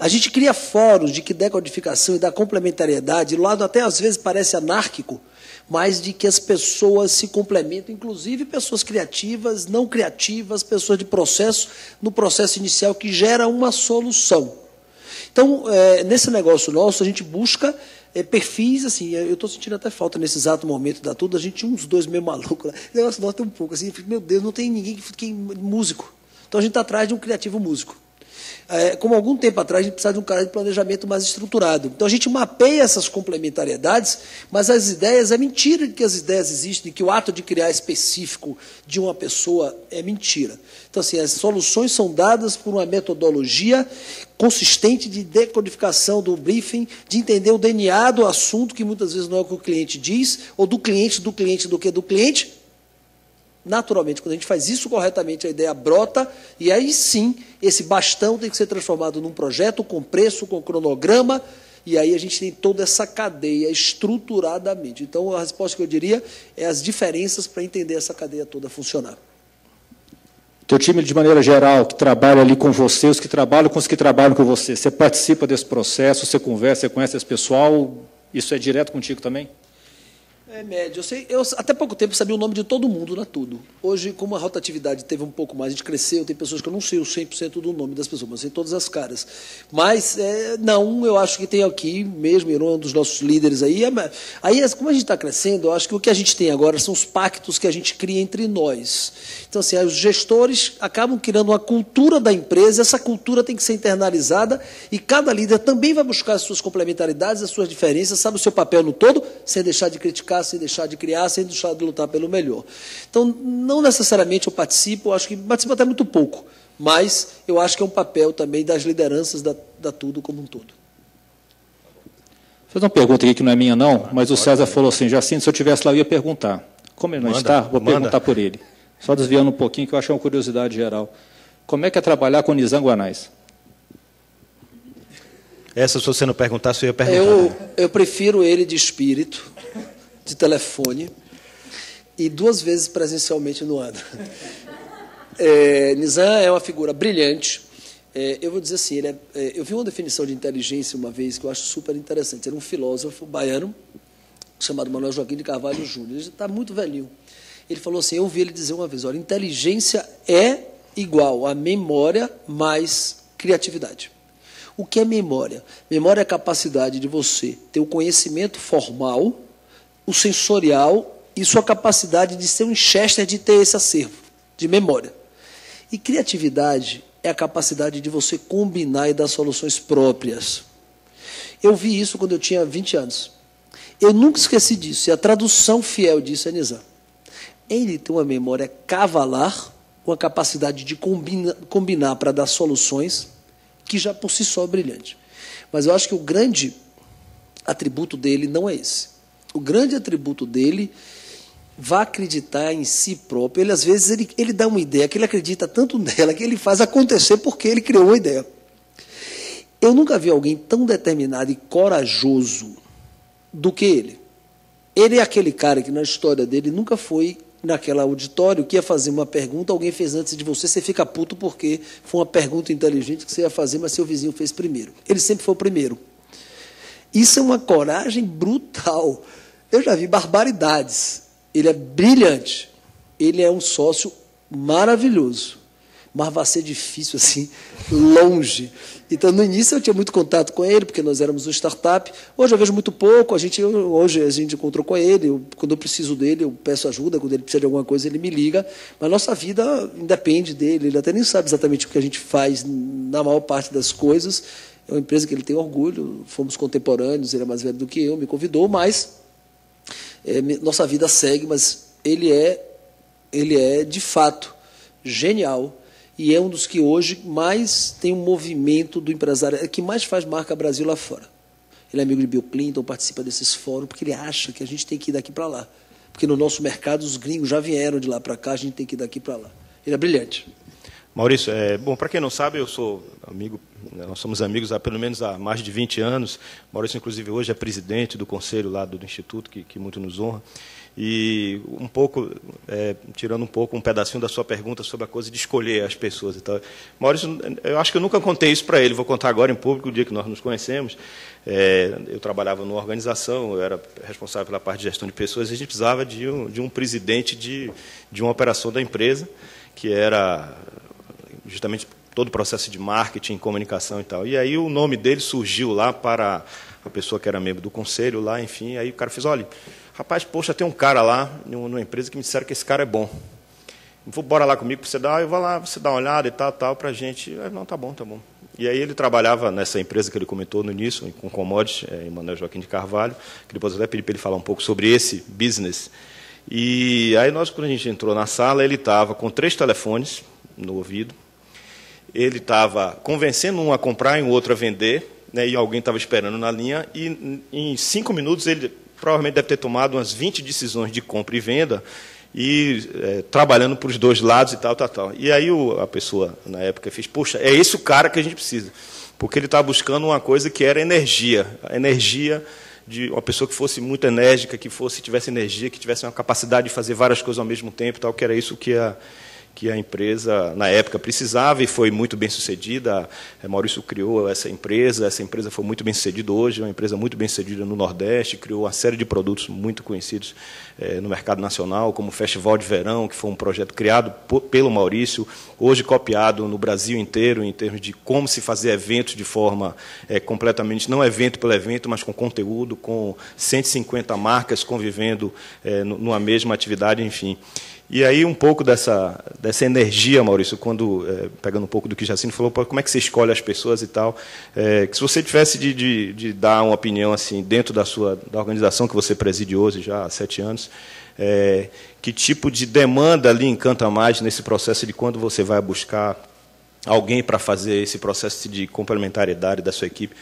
A gente cria fóruns de que decodificação e da complementariedade, o lado até às vezes parece anárquico, mas de que as pessoas se complementam, inclusive pessoas criativas, não criativas, pessoas de processo, no processo inicial que gera uma solução. Então, nesse negócio nosso, a gente busca perfis, assim, eu estou sentindo até falta nesse exato momento da tudo, a gente tinha uns 2 meio malucos lá, o negócio nosso tem um pouco, assim, meu Deus, não tem ninguém que músico. Então, a gente está atrás de um criativo músico. Como algum tempo atrás, a gente precisava de um cara de planejamento mais estruturado. Então, a gente mapeia essas complementariedades, mas as ideias, é mentira de que as ideias existem, de que o ato de criar específico de uma pessoa é mentira. Então, assim, as soluções são dadas por uma metodologia consistente de decodificação do briefing, de entender o DNA do assunto, que muitas vezes não é o que o cliente diz, ou do cliente, do que do cliente. Naturalmente, quando a gente faz isso corretamente, a ideia brota, e aí sim, esse bastão tem que ser transformado num projeto com preço, com cronograma, E aí a gente tem toda essa cadeia estruturadamente. Então, a resposta que eu diria é as diferenças para entender essa cadeia toda funcionar. Teu time, de maneira geral, que trabalha ali com você, os que trabalham com os que trabalham com você, você participa desse processo, você conversa, você conhece esse pessoal, isso é direto contigo também? É médio. Eu até pouco tempo sabia o nome de todo mundo na Tudo. Hoje, como a rotatividade teve um pouco mais, a gente cresceu, tem pessoas que eu não sei o 100% do nome das pessoas, mas sei todas as caras. Mas, não, eu acho que tem aqui mesmo, um dos nossos líderes aí. Aí, como a gente está crescendo, eu acho que o que a gente tem agora são os pactos que a gente cria entre nós. Então, assim, os gestores acabam criando uma cultura da empresa, essa cultura tem que ser internalizada e cada líder também vai buscar as suas complementaridades, as suas diferenças, sabe o seu papel no todo, sem deixar de criticar, sem deixar de criar, sem deixar de lutar pelo melhor. Então, não necessariamente eu participo, eu acho que participo até muito pouco, mas eu acho que é um papel também das lideranças da Tudo como um todo. Vou fazer uma pergunta aqui que não é minha, não, mas o César falou assim, Jacinto, se eu estivesse lá, eu ia perguntar. Como ele não está, vou perguntar por ele. Só desviando um pouquinho, que eu achei uma curiosidade geral. Como é que é trabalhar com Nizam Guanais? Essa, se você não perguntasse, eu ia perguntar. Eu prefiro ele de espírito, de telefone, e 2 vezes presencialmente no ano. Nizam é uma figura brilhante. Eu vou dizer assim, eu vi uma definição de inteligência uma vez que eu acho super interessante. Era um filósofo baiano chamado Manuel Joaquim de Carvalho Júnior. Ele já está muito velhinho. Ele falou assim, eu ouvi ele dizer uma vez, olha, inteligência é igual a memória mais criatividade. O que é memória? Memória é a capacidade de você ter o conhecimento formal, o sensorial e sua capacidade de ser um Chester, de ter esse acervo de memória. E criatividade é a capacidade de você combinar e dar soluções próprias. Eu vi isso quando eu tinha 20 anos. Eu nunca esqueci disso, e a tradução fiel disso é Nizam. Ele tem uma memória cavalar, uma capacidade de combinar para dar soluções, que já por si só é brilhante. Mas eu acho que o grande atributo dele não é esse. O grande atributo dele vai acreditar em si próprio. Ele, às vezes, ele dá uma ideia que ele acredita tanto nela que ele faz acontecer porque ele criou uma ideia. Eu nunca vi alguém tão determinado e corajoso do que ele. Ele é aquele cara que, na história dele, nunca foi naquele auditório que ia fazer uma pergunta, alguém fez antes de você, você fica puto porque foi uma pergunta inteligente que você ia fazer, mas seu vizinho fez primeiro. Ele sempre foi o primeiro. Isso é uma coragem brutal. Eu já vi barbaridades. Ele é brilhante. Ele é um sócio maravilhoso. Mas vai ser difícil, assim, longe. Então, no início, eu tinha muito contato com ele, porque nós éramos uma startup. Hoje eu vejo muito pouco. Hoje a gente encontrou com ele. Quando eu preciso dele, eu peço ajuda. Quando ele precisa de alguma coisa, ele me liga. Mas nossa vida independe dele. Ele até nem sabe exatamente o que a gente faz na maior parte das coisas. É uma empresa que ele tem orgulho. Fomos contemporâneos. Ele é mais velho do que eu, me convidou. Mas nossa vida segue. Mas ele é de fato, genial. E é um dos que hoje mais tem um movimento do empresário, que mais faz marca Brasil lá fora. Ele é amigo de Bill Clinton, participa desses fóruns, porque ele acha que a gente tem que ir daqui para lá. Porque no nosso mercado os gringos já vieram de lá para cá, a gente tem que ir daqui para lá. Ele é brilhante. Maurício, bom, para quem não sabe, eu sou amigo, nós somos amigos há pelo menos há mais de 20 anos. Maurício, inclusive, hoje é presidente do conselho lá do Instituto, que muito nos honra. E um pouco, tirando um pedacinho da sua pergunta sobre a coisa de escolher as pessoas e tal. Maurício, eu acho que eu nunca contei isso para ele, vou contar agora em público, o dia que nós nos conhecemos. Eu trabalhava numa organização, eu era responsável pela parte de gestão de pessoas, e a gente precisava de um presidente de uma operação da empresa, que era justamente todo o processo de marketing, comunicação e tal. E aí o nome dele surgiu lá para a pessoa que era membro do conselho lá, enfim, aí o cara fez, olha, rapaz, poxa, tem um cara lá numa empresa que me disseram que esse cara é bom. Bora lá comigo para você dar, eu vou lá, você dá uma olhada e tal, para a gente. Não, tá bom. E aí ele trabalhava nessa empresa que ele comentou no início, com commodities, Manuel Joaquim de Carvalho, que depois eu até pedi para ele falar um pouco sobre esse business. E aí quando a gente entrou na sala, ele estava com 3 telefones no ouvido, ele estava convencendo um a comprar e o outro a vender, né, e alguém estava esperando na linha, e em 5 minutos ele provavelmente deve ter tomado umas 20 decisões de compra e venda, e trabalhando para os dois lados e tal. E aí a pessoa, na época, fez, poxa, é esse o cara que a gente precisa. porque ele estava buscando uma coisa que era energia, a energia de uma pessoa que fosse muito enérgica, tivesse energia, que tivesse uma capacidade de fazer várias coisas ao mesmo tempo, tal, que era isso que a empresa, na época, precisava, e foi muito bem sucedida. Maurício criou essa empresa foi muito bem sucedida hoje, é uma empresa muito bem sucedida no Nordeste, criou uma série de produtos muito conhecidos no mercado nacional, como o Festival de Verão, que foi um projeto criado pelo Maurício, hoje copiado no Brasil inteiro, em termos de como se fazer eventos de forma completamente, não evento pelo evento, mas com conteúdo, com 150 marcas convivendo numa mesma atividade, enfim. E aí, um pouco dessa energia, Maurício, pegando um pouco do que Jacinto falou, como é que você escolhe as pessoas e tal, que se você tivesse de dar uma opinião assim dentro da organização que você preside hoje, já há 7 anos, que tipo de demanda lhe encanta mais nesse processo de quando você vai buscar alguém para fazer esse processo de complementariedade da sua equipe?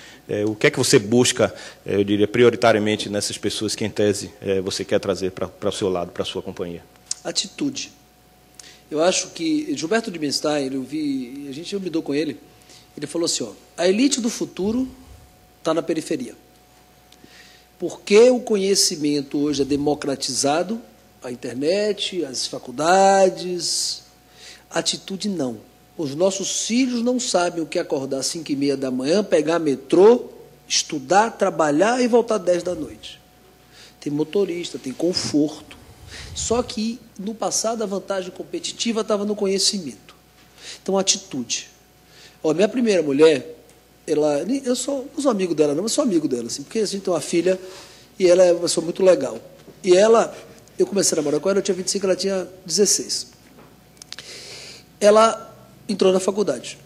O que é que você busca, eu diria, prioritariamente nessas pessoas que, em tese, você quer trazer para o seu lado, para a sua companhia? Atitude. Eu acho que Gilberto de Benstein, eu me dou com ele, ele falou assim, a elite do futuro está na periferia. Porque o conhecimento hoje é democratizado, a internet, as faculdades, atitude não. Os nossos filhos não sabem o que é acordar às 5h30 da manhã, pegar metrô, estudar, trabalhar e voltar às 10 da noite. Tem motorista, tem conforto. Só que, no passado, a vantagem competitiva estava no conhecimento. Então, atitude. Minha primeira mulher, eu não sou amigo dela, não, mas sou amigo dela, assim, porque a gente tem uma filha e ela é uma pessoa muito legal. E eu comecei a namorar com ela, eu tinha 25, ela tinha 16. Ela entrou na faculdade.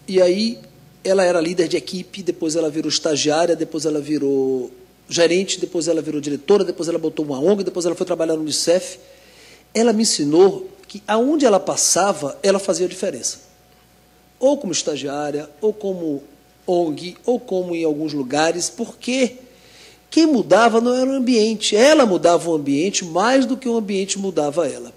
E aí, ela era líder de equipe, depois ela virou estagiária, depois ela virou gerente, depois ela virou diretora, depois ela botou uma ONG, depois ela foi trabalhar no Unicef. Ela me ensinou que aonde ela passava, ela fazia diferença. Ou como estagiária, ou como ONG, ou como em alguns lugares, porque quem mudava não era o ambiente. Ela mudava o ambiente mais do que o ambiente mudava ela.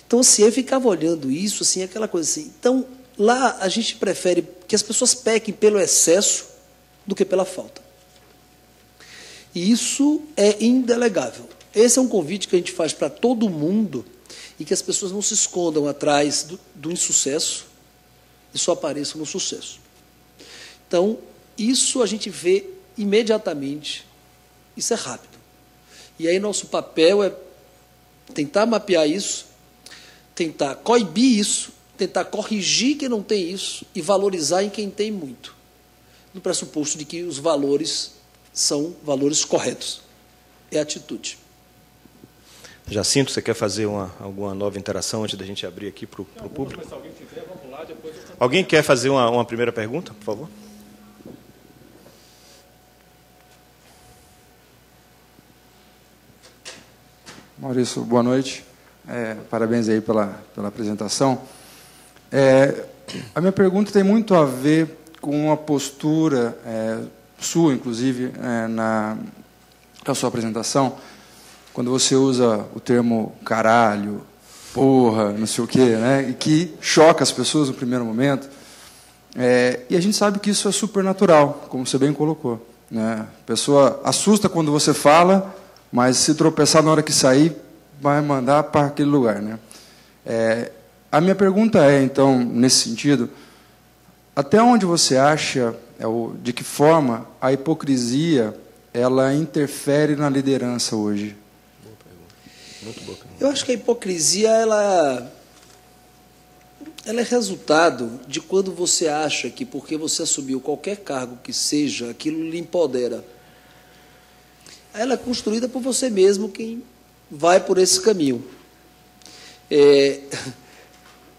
Então, assim, eu ficava olhando isso, assim, aquela coisa assim. Então, lá a gente prefere que as pessoas pequem pelo excesso do que pela falta. E isso é indelegável. Esse é um convite que a gente faz para todo mundo e que as pessoas não se escondam atrás do insucesso e só apareçam no sucesso. Então, isso a gente vê imediatamente, isso é rápido. E aí nosso papel é tentar mapear isso, tentar coibir isso, tentar corrigir quem não tem isso e valorizar em quem tem muito, no pressuposto de que os valores são valores corretos. É atitude. Jacinto, você quer fazer alguma nova interação antes da gente abrir aqui para o público? Se alguém quiser, vamos lá, depois eu... Alguém quer fazer uma primeira pergunta, por favor? Maurício, boa noite. Parabéns aí pela apresentação. A minha pergunta tem muito a ver com a postura sua, inclusive, na sua apresentação, quando você usa o termo caralho, porra, não sei o quê, né, e que choca as pessoas no primeiro momento. E a gente sabe que isso é super natural, como você bem colocou, né? A pessoa assusta quando você fala, mas se tropeçar na hora que sair, vai mandar para aquele lugar, né? A minha pergunta então, nesse sentido, até onde você acha, de que forma a hipocrisia ela interfere na liderança hoje? Boa pergunta. Muito boa pergunta. Eu acho que a hipocrisia ela é resultado de quando você acha que porque você assumiu qualquer cargo que seja, aquilo lhe empodera. Ela é construída por você mesmo, quem vai por esse caminho.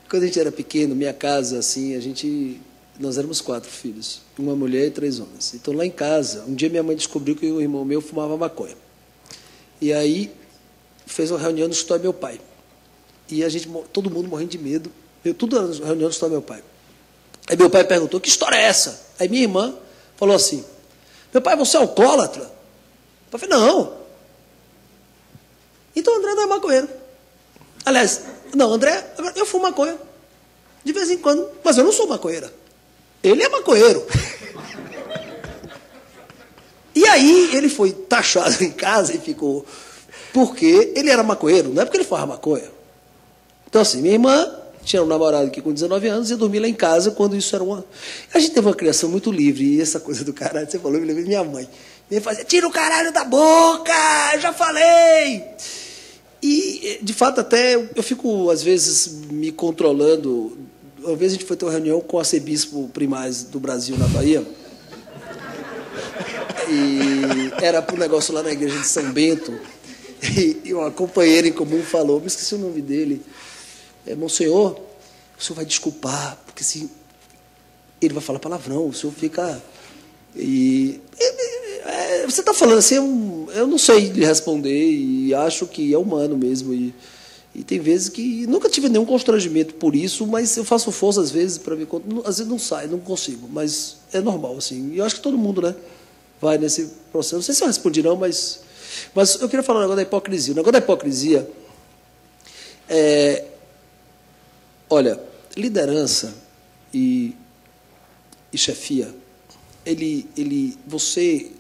Quando a gente era pequeno, minha casa, assim, nós éramos 4 filhos, uma mulher e 3 homens. Então, lá em casa, um dia minha mãe descobriu que o irmão meu fumava maconha. E aí, fez uma reunião no escritório do meu pai. E todo mundo morrendo de medo. Tudo na reunião no escritório do meu pai. Aí meu pai perguntou, que história é essa? Aí minha irmã falou assim, meu pai, você é alcoólatra? Eu falei, não. Então, André não é maconheiro. Aliás, não, André, eu fumo maconha. De vez em quando, mas eu não sou maconheira. Ele é maconheiro. E aí ele foi taxado em casa e ficou... Porque ele era maconheiro, não é porque ele fazia maconha. Então, assim, minha irmã tinha um namorado que com 19 anos ia dormir lá em casa quando isso era uma... A gente teve uma criação muito livre, e essa coisa do caralho, você falou, eu me lembrei de minha mãe. Ele fazia, tira o caralho da boca, eu já falei! E, de fato, até eu fico, às vezes, me controlando. Uma vez a gente foi ter uma reunião com o arcebispo primaz do Brasil, na Bahia, e era para um negócio lá na igreja de São Bento, e uma companheira em comum falou, me esqueci o nome dele, Monsenhor, o senhor vai desculpar, porque se ele vai falar palavrão, o senhor fica... você está falando assim, eu não sei lhe responder, e acho que é humano mesmo, e tem vezes que... Nunca tive nenhum constrangimento por isso, mas eu faço força às vezes para ver quanto... Às vezes não sai, não consigo, mas é normal, assim, e eu acho que todo mundo, né, vai nesse processo. Não sei se eu respondi não, mas eu queria falar um negócio da hipocrisia. O negócio da hipocrisia olha, liderança e chefia, você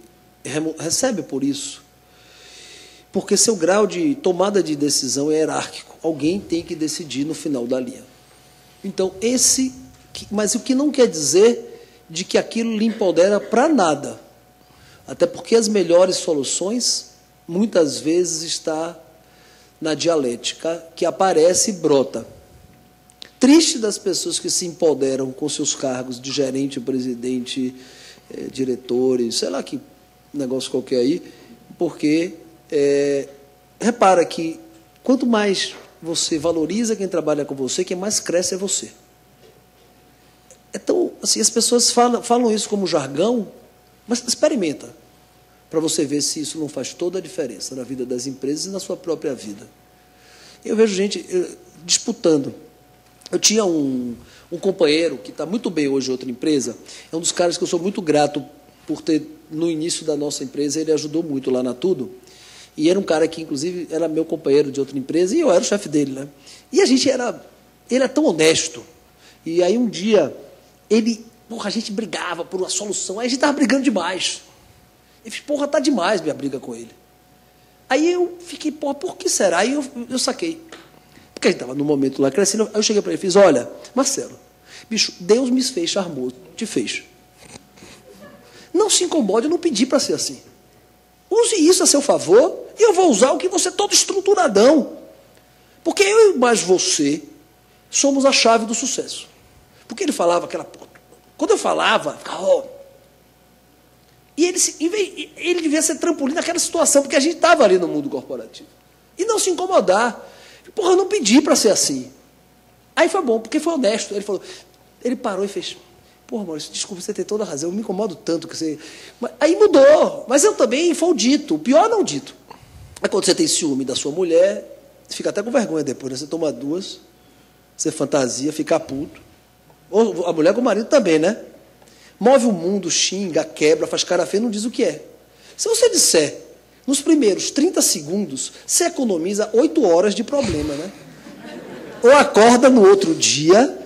recebe por isso, porque seu grau de tomada de decisão é hierárquico. Alguém tem que decidir no final da linha. Então, mas o que não quer dizer de que aquilo lhe empodera para nada. Até porque as melhores soluções, muitas vezes, está na dialética que aparece e brota. Triste das pessoas que se empoderam com seus cargos de gerente, presidente, diretores, sei lá que negócio qualquer aí, porque repara que quanto mais você valoriza quem trabalha com você, quem mais cresce é você. Então, assim, as pessoas falam isso como jargão, mas experimenta, para você ver se isso não faz toda a diferença na vida das empresas e na sua própria vida. Eu vejo gente disputando. Eu tinha um companheiro que está muito bem hoje em outra empresa, é um dos caras que eu sou muito grato por ter, no início da nossa empresa, ele ajudou muito lá na Tudo, e era um cara que, inclusive, era meu companheiro de outra empresa, e eu era o chefe dele, né? E ele era tão honesto, e aí um dia, a gente brigava por uma solução, aí a gente estava brigando demais. Eu fiz, tá demais minha briga com ele. Aí eu fiquei, por que será? Aí eu saquei. Porque a gente estava no momento lá crescendo, aí eu cheguei para ele e fiz, olha, Marcelo, bicho, Deus me fez charmoso, te fez. Não se incomode, eu não pedi para ser assim. Use isso a seu favor e eu vou usar o que você todo estruturadão. Porque eu e mais você somos a chave do sucesso. Porque ele falava aquela... Quando eu falava, ficava... E ele devia ser trampolim naquela situação, porque a gente estava ali no mundo corporativo. E não se incomodar. Eu não pedi para ser assim. Aí foi bom, porque foi honesto. Ele parou e fez, Maurício, desculpa, você tem toda a razão, eu me incomodo tanto que você... Aí mudou, mas eu também, foi o dito, o pior não dito. É quando você tem ciúme da sua mulher, você fica até com vergonha depois, né? Você toma duas, você fantasia, fica puto. Ou a mulher com o marido também, né? Move o mundo, xinga, quebra, faz cara feia, não diz o que é. Se você disser, nos primeiros 30 segundos, você economiza 8 horas de problema, né? Ou acorda no outro dia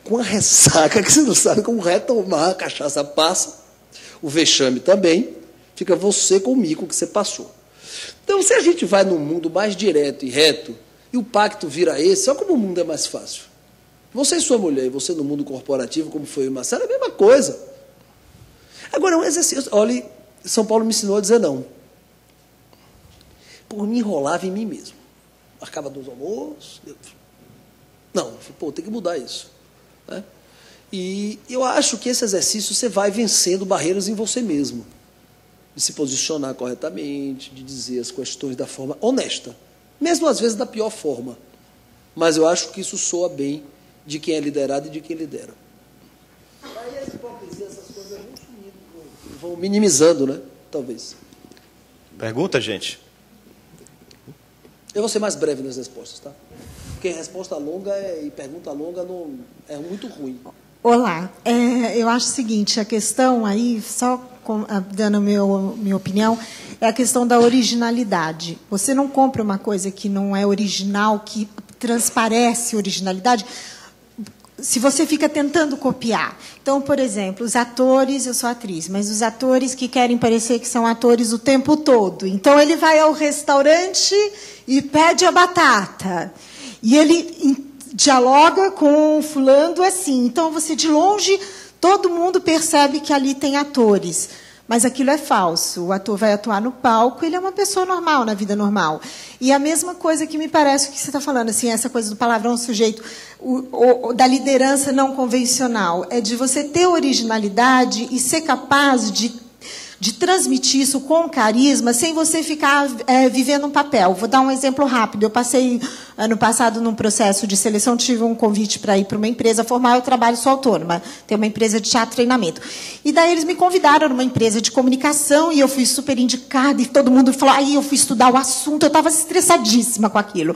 com a ressaca que você não sabe como retomar, a cachaça passa, o vexame também, fica você com o mico que você passou. Então, se a gente vai num mundo mais direto e reto, e o pacto vira esse, olha como o mundo é mais fácil. Você e sua mulher, e você no mundo corporativo, como foi o Marcelo, é a mesma coisa. Agora, um exercício. Olha, São Paulo me ensinou a dizer não. Me enrolava em mim mesmo. Marcava 2 almoços. Não, tem que mudar isso. Né? E eu acho que esse exercício você vai vencendo barreiras em você mesmo. De se posicionar corretamente, de dizer as questões da forma honesta. Mesmo às vezes da pior forma. Mas eu acho que isso soa bem de quem é liderado e de quem lidera. Aí as hipocrisias, essas coisas vão sumindo, vão minimizando, né? Talvez. Pergunta, gente? Eu vou ser mais breve nas respostas, tá? Porque resposta longa e pergunta longa não, é muito ruim. Olá. Eu acho o seguinte, a questão aí, só dando minha opinião, é a questão da originalidade. Você não compra uma coisa que não é original, que transparece originalidade. se você fica tentando copiar. Então, por exemplo, os atores, eu sou atriz, mas os atores que querem parecer que são atores o tempo todo. Então, ele vai ao restaurante e pede a batata. E ele dialoga com o fulano assim. Então, você, de longe, todo mundo percebe que ali tem atores. Mas aquilo é falso. O ator vai atuar no palco, ele é uma pessoa normal, na vida normal. E a mesma coisa que me parece que você está falando, assim, essa coisa do palavrão sujeito, da liderança não convencional, é de você ter originalidade e ser capaz de transmitir isso com carisma, sem você ficar vivendo um papel. Vou dar um exemplo rápido. Eu passei, ano passado, num processo de seleção, tive um convite para ir para uma empresa formal, eu trabalho, sou autônoma, tenho uma empresa de teatro e treinamento. E daí eles me convidaram numa empresa de comunicação, e eu fui super indicada, e todo mundo falou, aí eu fui estudar o assunto, eu estava estressadíssima com aquilo.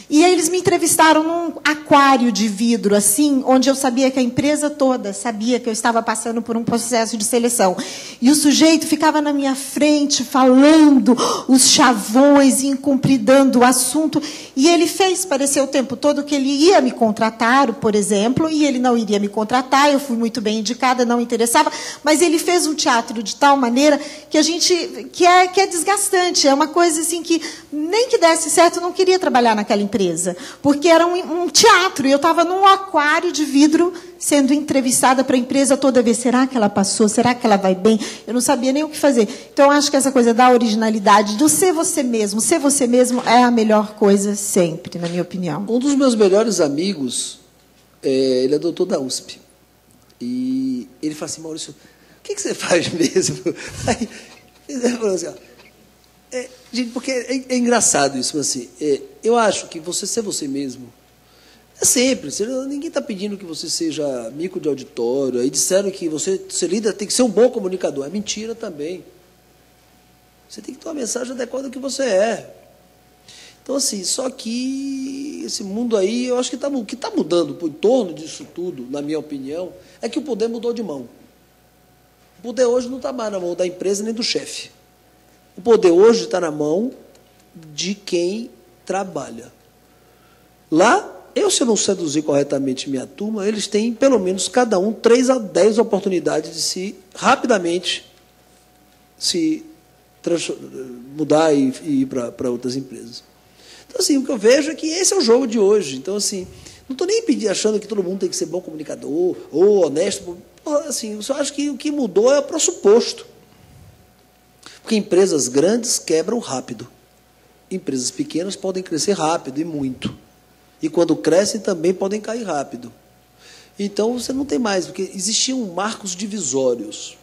E aí eles me entrevistaram num aquário de vidro, assim, onde eu sabia que a empresa toda sabia que eu estava passando por um processo de seleção. E o sujeito ficava na minha frente, falando os chavões e incumpridando o assunto. E ele fez parecer o tempo todo que ele ia me contratar, por exemplo, e ele não iria me contratar, eu fui muito bem indicada, não interessava, mas ele fez um teatro de tal maneira que a gente que é desgastante, é uma coisa assim que nem que desse certo, eu não queria trabalhar naquela empresa, porque era um teatro, e eu estava num aquário de vidro sendo entrevistada para a empresa toda vez. Será que ela passou? Será que ela vai bem? Eu não sabia nem o que fazer. Então, eu acho que essa coisa da originalidade, do ser você mesmo é a melhor coisa sempre, na minha opinião. Um dos meus melhores amigos, ele é doutor da USP. E ele fala assim, Maurício, o que você faz mesmo? Aí, ele falou assim, gente, porque é engraçado isso, assim, eu acho que você ser você mesmo é simples. Ninguém está pedindo que você seja mico de auditório. Aí disseram que você ser líder tem que ser um bom comunicador. É mentira também. Você tem que ter uma mensagem adequada ao que você é. Então, assim, só que esse mundo aí, eu acho que o que está mudando em torno disso tudo, na minha opinião, é que o poder mudou de mão. O poder hoje não está mais na mão da empresa nem do chefe. O poder hoje está na mão de quem trabalha. Lá, se eu não seduzir corretamente minha turma, eles têm, pelo menos, cada um, 3 a 10 oportunidades de se, rapidamente, se mudar e ir para outras empresas. Então, assim, o que eu vejo é que esse é o jogo de hoje. Então, assim, não estou nem achando que todo mundo tem que ser bom comunicador, ou honesto. Assim, eu só acho que o que mudou é o pressuposto. Porque empresas grandes quebram rápido. Empresas pequenas podem crescer rápido e muito. E quando crescem também podem cair rápido. Então você não tem mais, porque existiam marcos divisórios.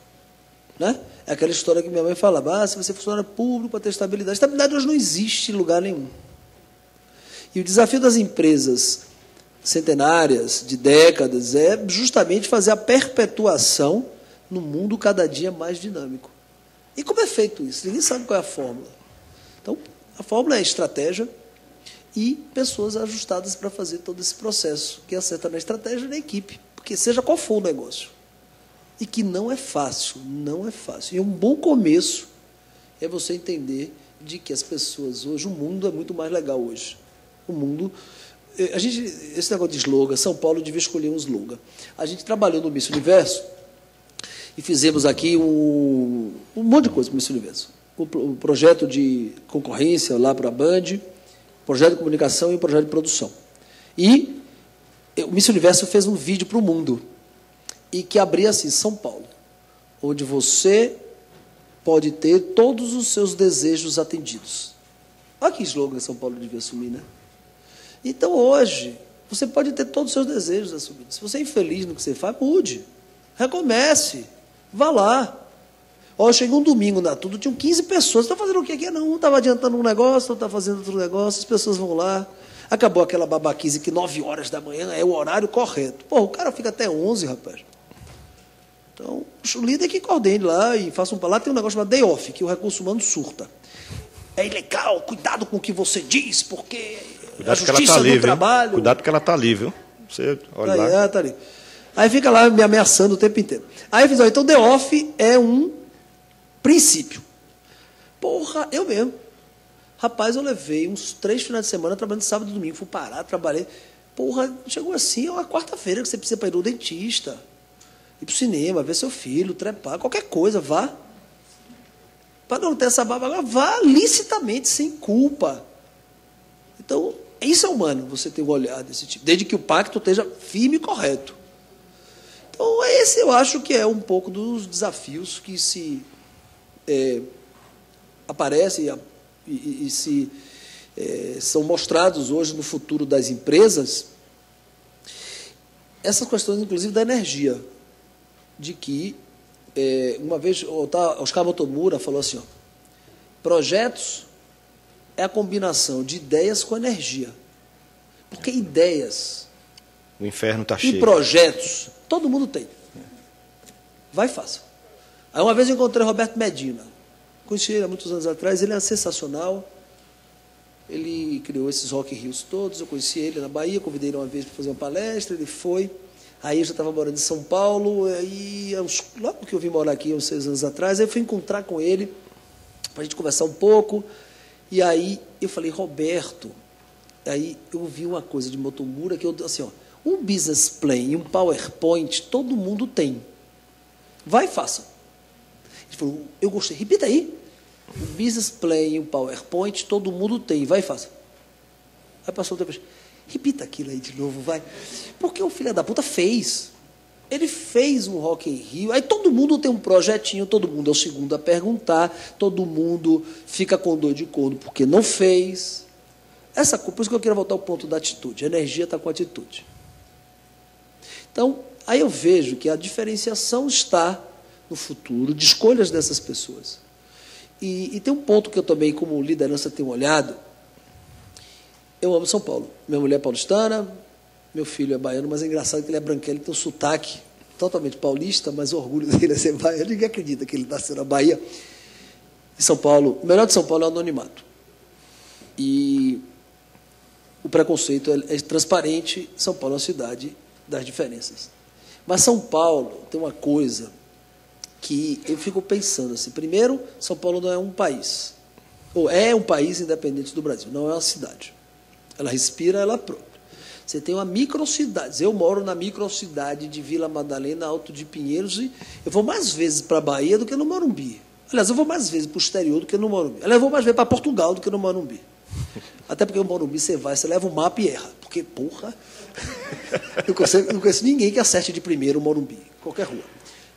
Né? É aquela história que minha mãe falava, se você funcionário público para ter estabilidade. Estabilidade hoje não existe em lugar nenhum. E o desafio das empresas centenárias, de décadas, é justamente fazer a perpetuação no mundo cada dia mais dinâmico. E como é feito isso? Ninguém sabe qual é a fórmula. Então, a fórmula é estratégia e pessoas ajustadas para fazer todo esse processo, que acerta na estratégia da equipe, porque seja qual for o negócio. E que não é fácil, não é fácil. E um bom começo é você entender de que as pessoas hoje, o mundo é muito mais legal hoje. O mundo... esse negócio de slogan, São Paulo devia escolher um slogan. A gente trabalhou no Miss Universo e fizemos aqui um monte de coisa para o Miss Universo. O projeto de concorrência lá para a Band, projeto de comunicação e projeto de produção. E o Miss Universo fez um vídeo para o mundo, e que abria assim, São Paulo, onde você pode ter todos os seus desejos atendidos. Olha que slogan São Paulo devia assumir, né? Então, hoje, você pode ter todos os seus desejos assumidos. Se você é infeliz no que você faz, mude. Recomece. Vá lá. Ó, chegou um domingo na Tudo, tinham 15 pessoas. Estão fazendo o que aqui? Não, um estava adiantando um negócio, outro está fazendo outro negócio, as pessoas vão lá. Acabou aquela babaquice que 9 horas da manhã é o horário correto. Pô, o cara fica até 11, rapaz. Então, o líder que coordene lá e faça lá tem um negócio chamado day off, que o recurso humano surta. É ilegal, cuidado com o que você diz, porque cuidado a justiça do trabalho... Cuidado que ela está ali, viu? Você olha lá. Tá ali. Aí fica lá me ameaçando o tempo inteiro. Aí eu fiz, então day off é um princípio. Porra, eu mesmo. Rapaz, eu levei uns 3 finais de semana trabalhando sábado e domingo. Fui parar, trabalhei. Porra, chegou assim, é uma quarta-feira que você precisa para ir no dentista, ir para o cinema, ver seu filho, trepar, qualquer coisa, vá. Para não ter essa baba, vá licitamente, sem culpa. Então, isso é humano, você ter um olhar desse tipo, desde que o pacto esteja firme e correto. Então, esse eu acho que é um pouco dos desafios que se aparecem e se são mostrados hoje no futuro das empresas. Essas questões, inclusive, da energia, de que, uma vez, Oscar Motomura falou assim, ó, projetos é a combinação de ideias com energia. Porque ideias o inferno está cheio. E projetos, todo mundo tem. Vai e faça. Aí uma vez eu encontrei Roberto Medina. Conheci ele há muitos anos atrás, ele é sensacional. Ele criou esses Rock in Rios todos, eu conheci ele na Bahia, convidei ele uma vez para fazer uma palestra, ele foi. Aí eu já estava morando em São Paulo, aí, logo que eu vim morar aqui, uns 6 anos atrás, aí eu fui encontrar com ele, para a gente conversar um pouco. E aí eu falei, Roberto, aí eu vi uma coisa de Motomura, que eu, assim, ó, um business plan e um PowerPoint, todo mundo tem. Vai e faça. Ele falou, eu gostei, repita aí. Um business plan e um PowerPoint, todo mundo tem, vai e faça. Aí passou o tempo, repita aquilo aí de novo, vai. Porque o filho da puta fez. Ele fez um Rock in Rio, aí todo mundo tem um projetinho, todo mundo é o segundo a perguntar, todo mundo fica com dor de corno porque não fez. Por isso que eu quero voltar ao ponto da atitude. A energia está com a atitude. Então, aí eu vejo que a diferenciação está no futuro de escolhas dessas pessoas. E tem um ponto que eu também, como liderança, tenho olhado. Eu amo São Paulo. Minha mulher é paulistana, meu filho é baiano, mas é engraçado que ele é branquelo, ele tem um sotaque totalmente paulista, mas o orgulho dele é ser baiano. Ninguém acredita que ele nasceu na Bahia. Em São Paulo, o melhor de São Paulo é o anonimato. E o preconceito é transparente. São Paulo é uma cidade das diferenças. Mas São Paulo tem uma coisa que eu fico pensando assim. Primeiro, São Paulo não é um país. Ou é um país independente do Brasil, não é uma cidade. Ela respira, ela própria. Você tem uma microcidade. Eu moro na microcidade de Vila Madalena, Alto de Pinheiros, e eu vou mais vezes para a Bahia do que no Morumbi. Aliás, eu vou mais vezes para o exterior do que no Morumbi. Aliás, eu vou mais vezes para Portugal do que no Morumbi. Até porque o Morumbi você vai, você leva o mapa e erra. Porque, porra, eu não conheço ninguém que acerte de primeiro o Morumbi, qualquer rua.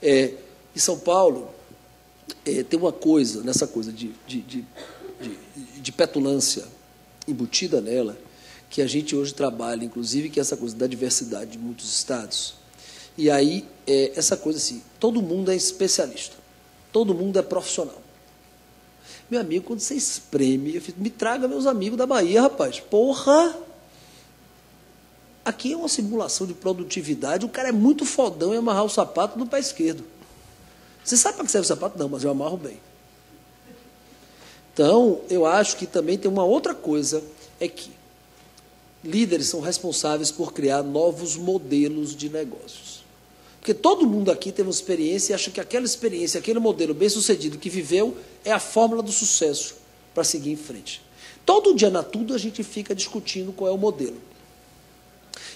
Em São Paulo, tem uma coisa, nessa coisa de petulância embutida nela, que a gente hoje trabalha, inclusive, que é essa coisa da diversidade de muitos estados. E aí, essa coisa assim, todo mundo é especialista, todo mundo é profissional. Meu amigo, quando você espreme, eu fico, me traga meus amigos da Bahia, rapaz. Porra! Aqui é uma simulação de produtividade, o cara é muito fodão em amarrar o sapato no pé esquerdo. Você sabe para que serve o sapato? Não, mas eu amarro bem. Então, eu acho que também tem uma outra coisa, é que líderes são responsáveis por criar novos modelos de negócios. Porque todo mundo aqui teve uma experiência e acha que aquela experiência, aquele modelo bem-sucedido que viveu é a fórmula do sucesso para seguir em frente. Todo dia na Tudo a gente fica discutindo qual é o modelo.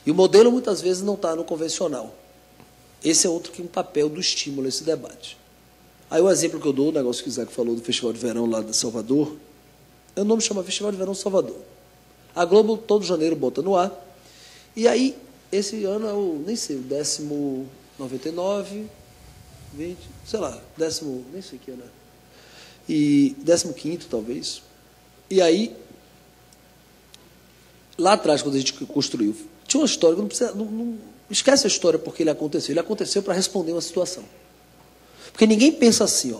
E o modelo muitas vezes não está no convencional. Esse é outro que um papel do estímulo a esse debate. Aí o exemplo que eu dou, o negócio que o Isaac falou do Festival de Verão lá de Salvador, o nome chama Festival de Verão Salvador. A Globo todo janeiro bota no ar. E aí, esse ano é o, nem sei, o 1999, 20, sei lá, nem sei que ano é. E 15º, talvez. E aí, lá atrás, quando a gente construiu, tinha uma história, não esquece a história porque ele aconteceu. Ele aconteceu para responder uma situação. Porque ninguém pensa assim, ó.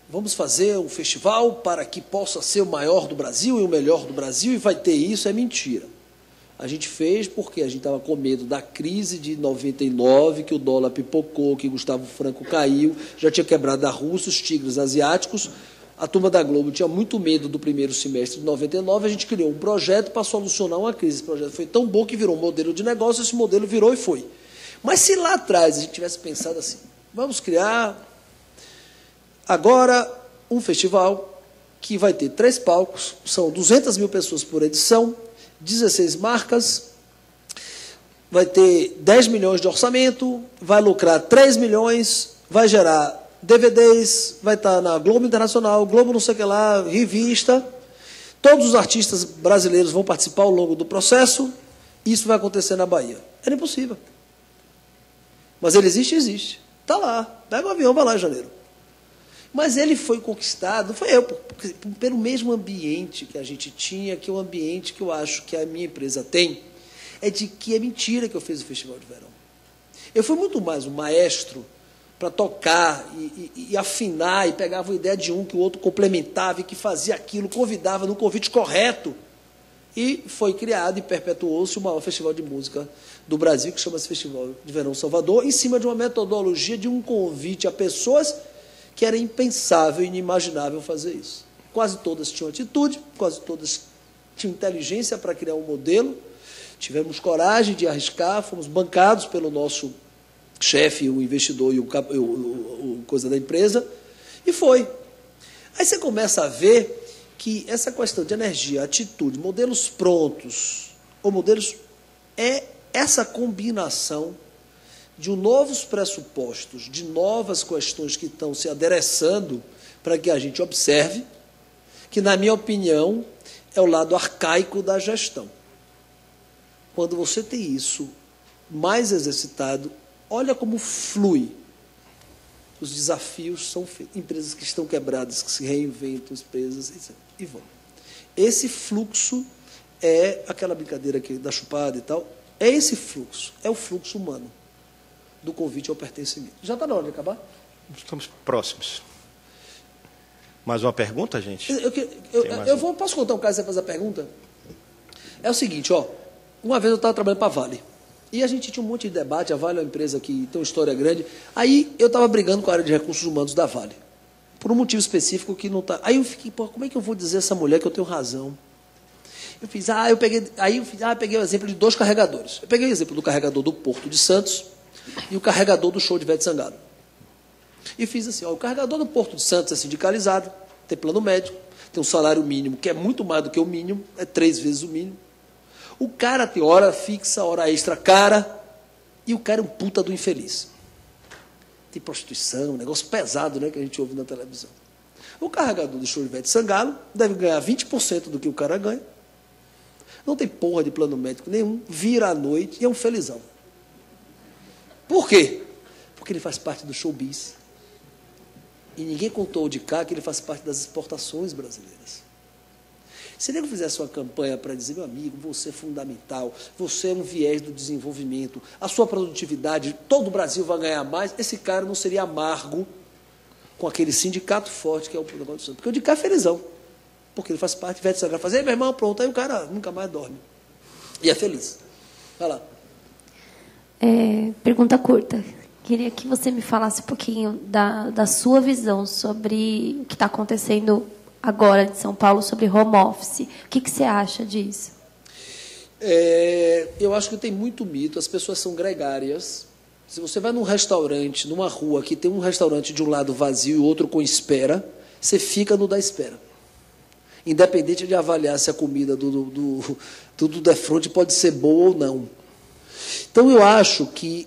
Vamos fazer um festival para que possa ser o maior do Brasil e o melhor do Brasil e vai ter isso, é mentira. A gente fez porque a gente estava com medo da crise de 99, que o dólar pipocou, que Gustavo Franco caiu, já tinha quebrado a Rússia, os tigres asiáticos. A turma da Globo tinha muito medo do primeiro semestre de 99, a gente criou um projeto para solucionar uma crise. Esse projeto foi tão bom que virou um modelo de negócio, esse modelo virou e foi. Mas se lá atrás a gente tivesse pensado assim, vamos criar agora um festival que vai ter 3 palcos, são 200 mil pessoas por edição, 16 marcas, vai ter 10 milhões de orçamento, vai lucrar 3 milhões, vai gerar DVDs, vai estar na Globo Internacional, Globo não sei o que lá, revista. Todos os artistas brasileiros vão participar ao longo do processo. Isso vai acontecer na Bahia. Era impossível. Mas ele existe? Existe. Está lá. Pega o avião, vai lá em janeiro. Mas ele foi conquistado, não foi eu, pelo mesmo ambiente que a gente tinha, que é o ambiente que eu acho que a minha empresa tem, é de que é mentira que eu fiz o Festival de Verão. Eu fui muito mais um maestro para tocar e afinar, e pegava uma ideia de um que o outro complementava e que fazia aquilo, convidava no convite correto. E foi criado e perpetuou-se o maior festival de música do Brasil, que chama-se Festival de Verão Salvador, em cima de uma metodologia de um convite a pessoas que era impensável e inimaginável fazer isso. Quase todas tinham atitude, quase todas tinham inteligência para criar um modelo, tivemos coragem de arriscar, fomos bancados pelo nosso chefe, o investidor e o coisa da empresa, e foi. Aí você começa a ver que essa questão de energia, atitude, modelos prontos, ou modelos, é essa combinação de novos pressupostos, de novas questões que estão se adereçando para que a gente observe, que, na minha opinião, é o lado arcaico da gestão. Quando você tem isso mais exercitado, olha como flui. Os desafios são empresas que estão quebradas, que se reinventam, empresas e vão. Esse fluxo é aquela brincadeira aqui da chupada e tal, é esse fluxo, é o fluxo humano do convite ao pertencimento. Já está na hora de acabar? Estamos próximos. Mais uma pergunta, gente? Posso contar um caso e você fazer a pergunta? É o seguinte, ó, uma vez eu estava trabalhando para a Vale, e a gente tinha um monte de debate, a Vale é uma empresa que tem uma história grande, aí eu estava brigando com a área de recursos humanos da Vale, por um motivo específico que não está... Aí eu fiquei, pô, como é que eu vou dizer a essa mulher que eu tenho razão? Eu fiz, peguei o exemplo de 2 carregadores. Eu peguei o exemplo do carregador do Porto de Santos e o carregador do show de Ivete Sangalo. E fiz assim, ó, o carregador do Porto de Santos é sindicalizado, tem plano médico, tem um salário mínimo, que é muito mais do que o mínimo, é 3 vezes o mínimo. O cara tem hora fixa, hora extra cara, e o cara é um puta do infeliz. Tem prostituição, um negócio pesado, né, que a gente ouve na televisão. O carregador do show de Ivete Sangalo deve ganhar 20% do que o cara ganha. Não tem porra de plano médico nenhum, vira à noite e é um felizão. Por quê? Porque ele faz parte do showbiz. E ninguém contou de cá que ele faz parte das exportações brasileiras. Se ele fizesse uma campanha para dizer, meu amigo, você é fundamental, você é um viés do desenvolvimento, a sua produtividade, todo o Brasil vai ganhar mais, esse cara não seria amargo com aquele sindicato forte que é o negócio do Santos. Porque o de cá é felizão. Porque ele faz parte, Ivete Sangalo faz, ei, meu irmão, pronto, aí o cara nunca mais dorme. E é feliz. Vai lá. Pergunta curta. Queria que você me falasse um pouquinho da sua visão sobre o que está acontecendo agora em São Paulo, sobre home office. O que você acha disso? Eu acho que tem muito mito, as pessoas são gregárias. Se você vai num restaurante, numa rua, que tem um restaurante de um lado vazio e outro com espera, você fica no da espera. Independente de avaliar se a comida do defronte pode ser boa ou não. Então, eu acho que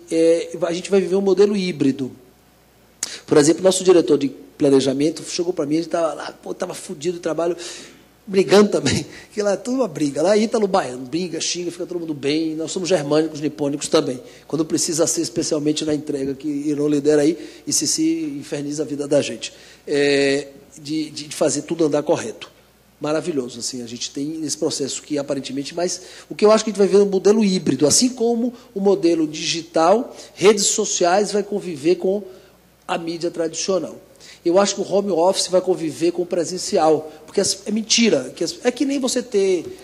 a gente vai viver um modelo híbrido. Por exemplo, nosso diretor de planejamento chegou para mim, a gente estava lá, estava fudido de trabalho, brigando também, que lá é tudo uma briga. Lá é Ítalo Baiano, briga, xinga, fica todo mundo bem. Nós somos germânicos, nipônicos também. Quando precisa ser, especialmente na entrega, que Irão lidera aí, e se inferniza a vida da gente. De fazer tudo andar correto. Maravilhoso, assim, a gente tem esse processo que aparentemente, mas o que eu acho que a gente vai ver é um modelo híbrido, assim como o modelo digital, redes sociais vai conviver com a mídia tradicional. Eu acho que o home office vai conviver com o presencial, porque é mentira, é que nem você ter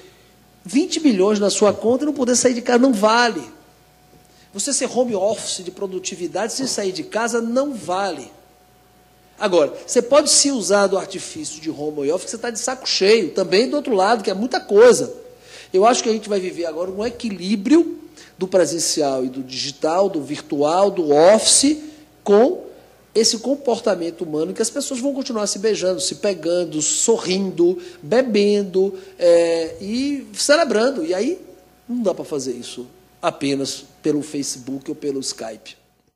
20 milhões na sua conta e não poder sair de casa, não vale. Você ser home office de produtividade sem sair de casa não vale. Agora, você pode se usar do artifício de home office, você está de saco cheio, também do outro lado, que é muita coisa. Eu acho que a gente vai viver agora um equilíbrio do presencial e do digital, do virtual, do office, com esse comportamento humano que as pessoas vão continuar se beijando, se pegando, sorrindo, bebendo e celebrando. E aí não dá para fazer isso apenas pelo Facebook ou pelo Skype.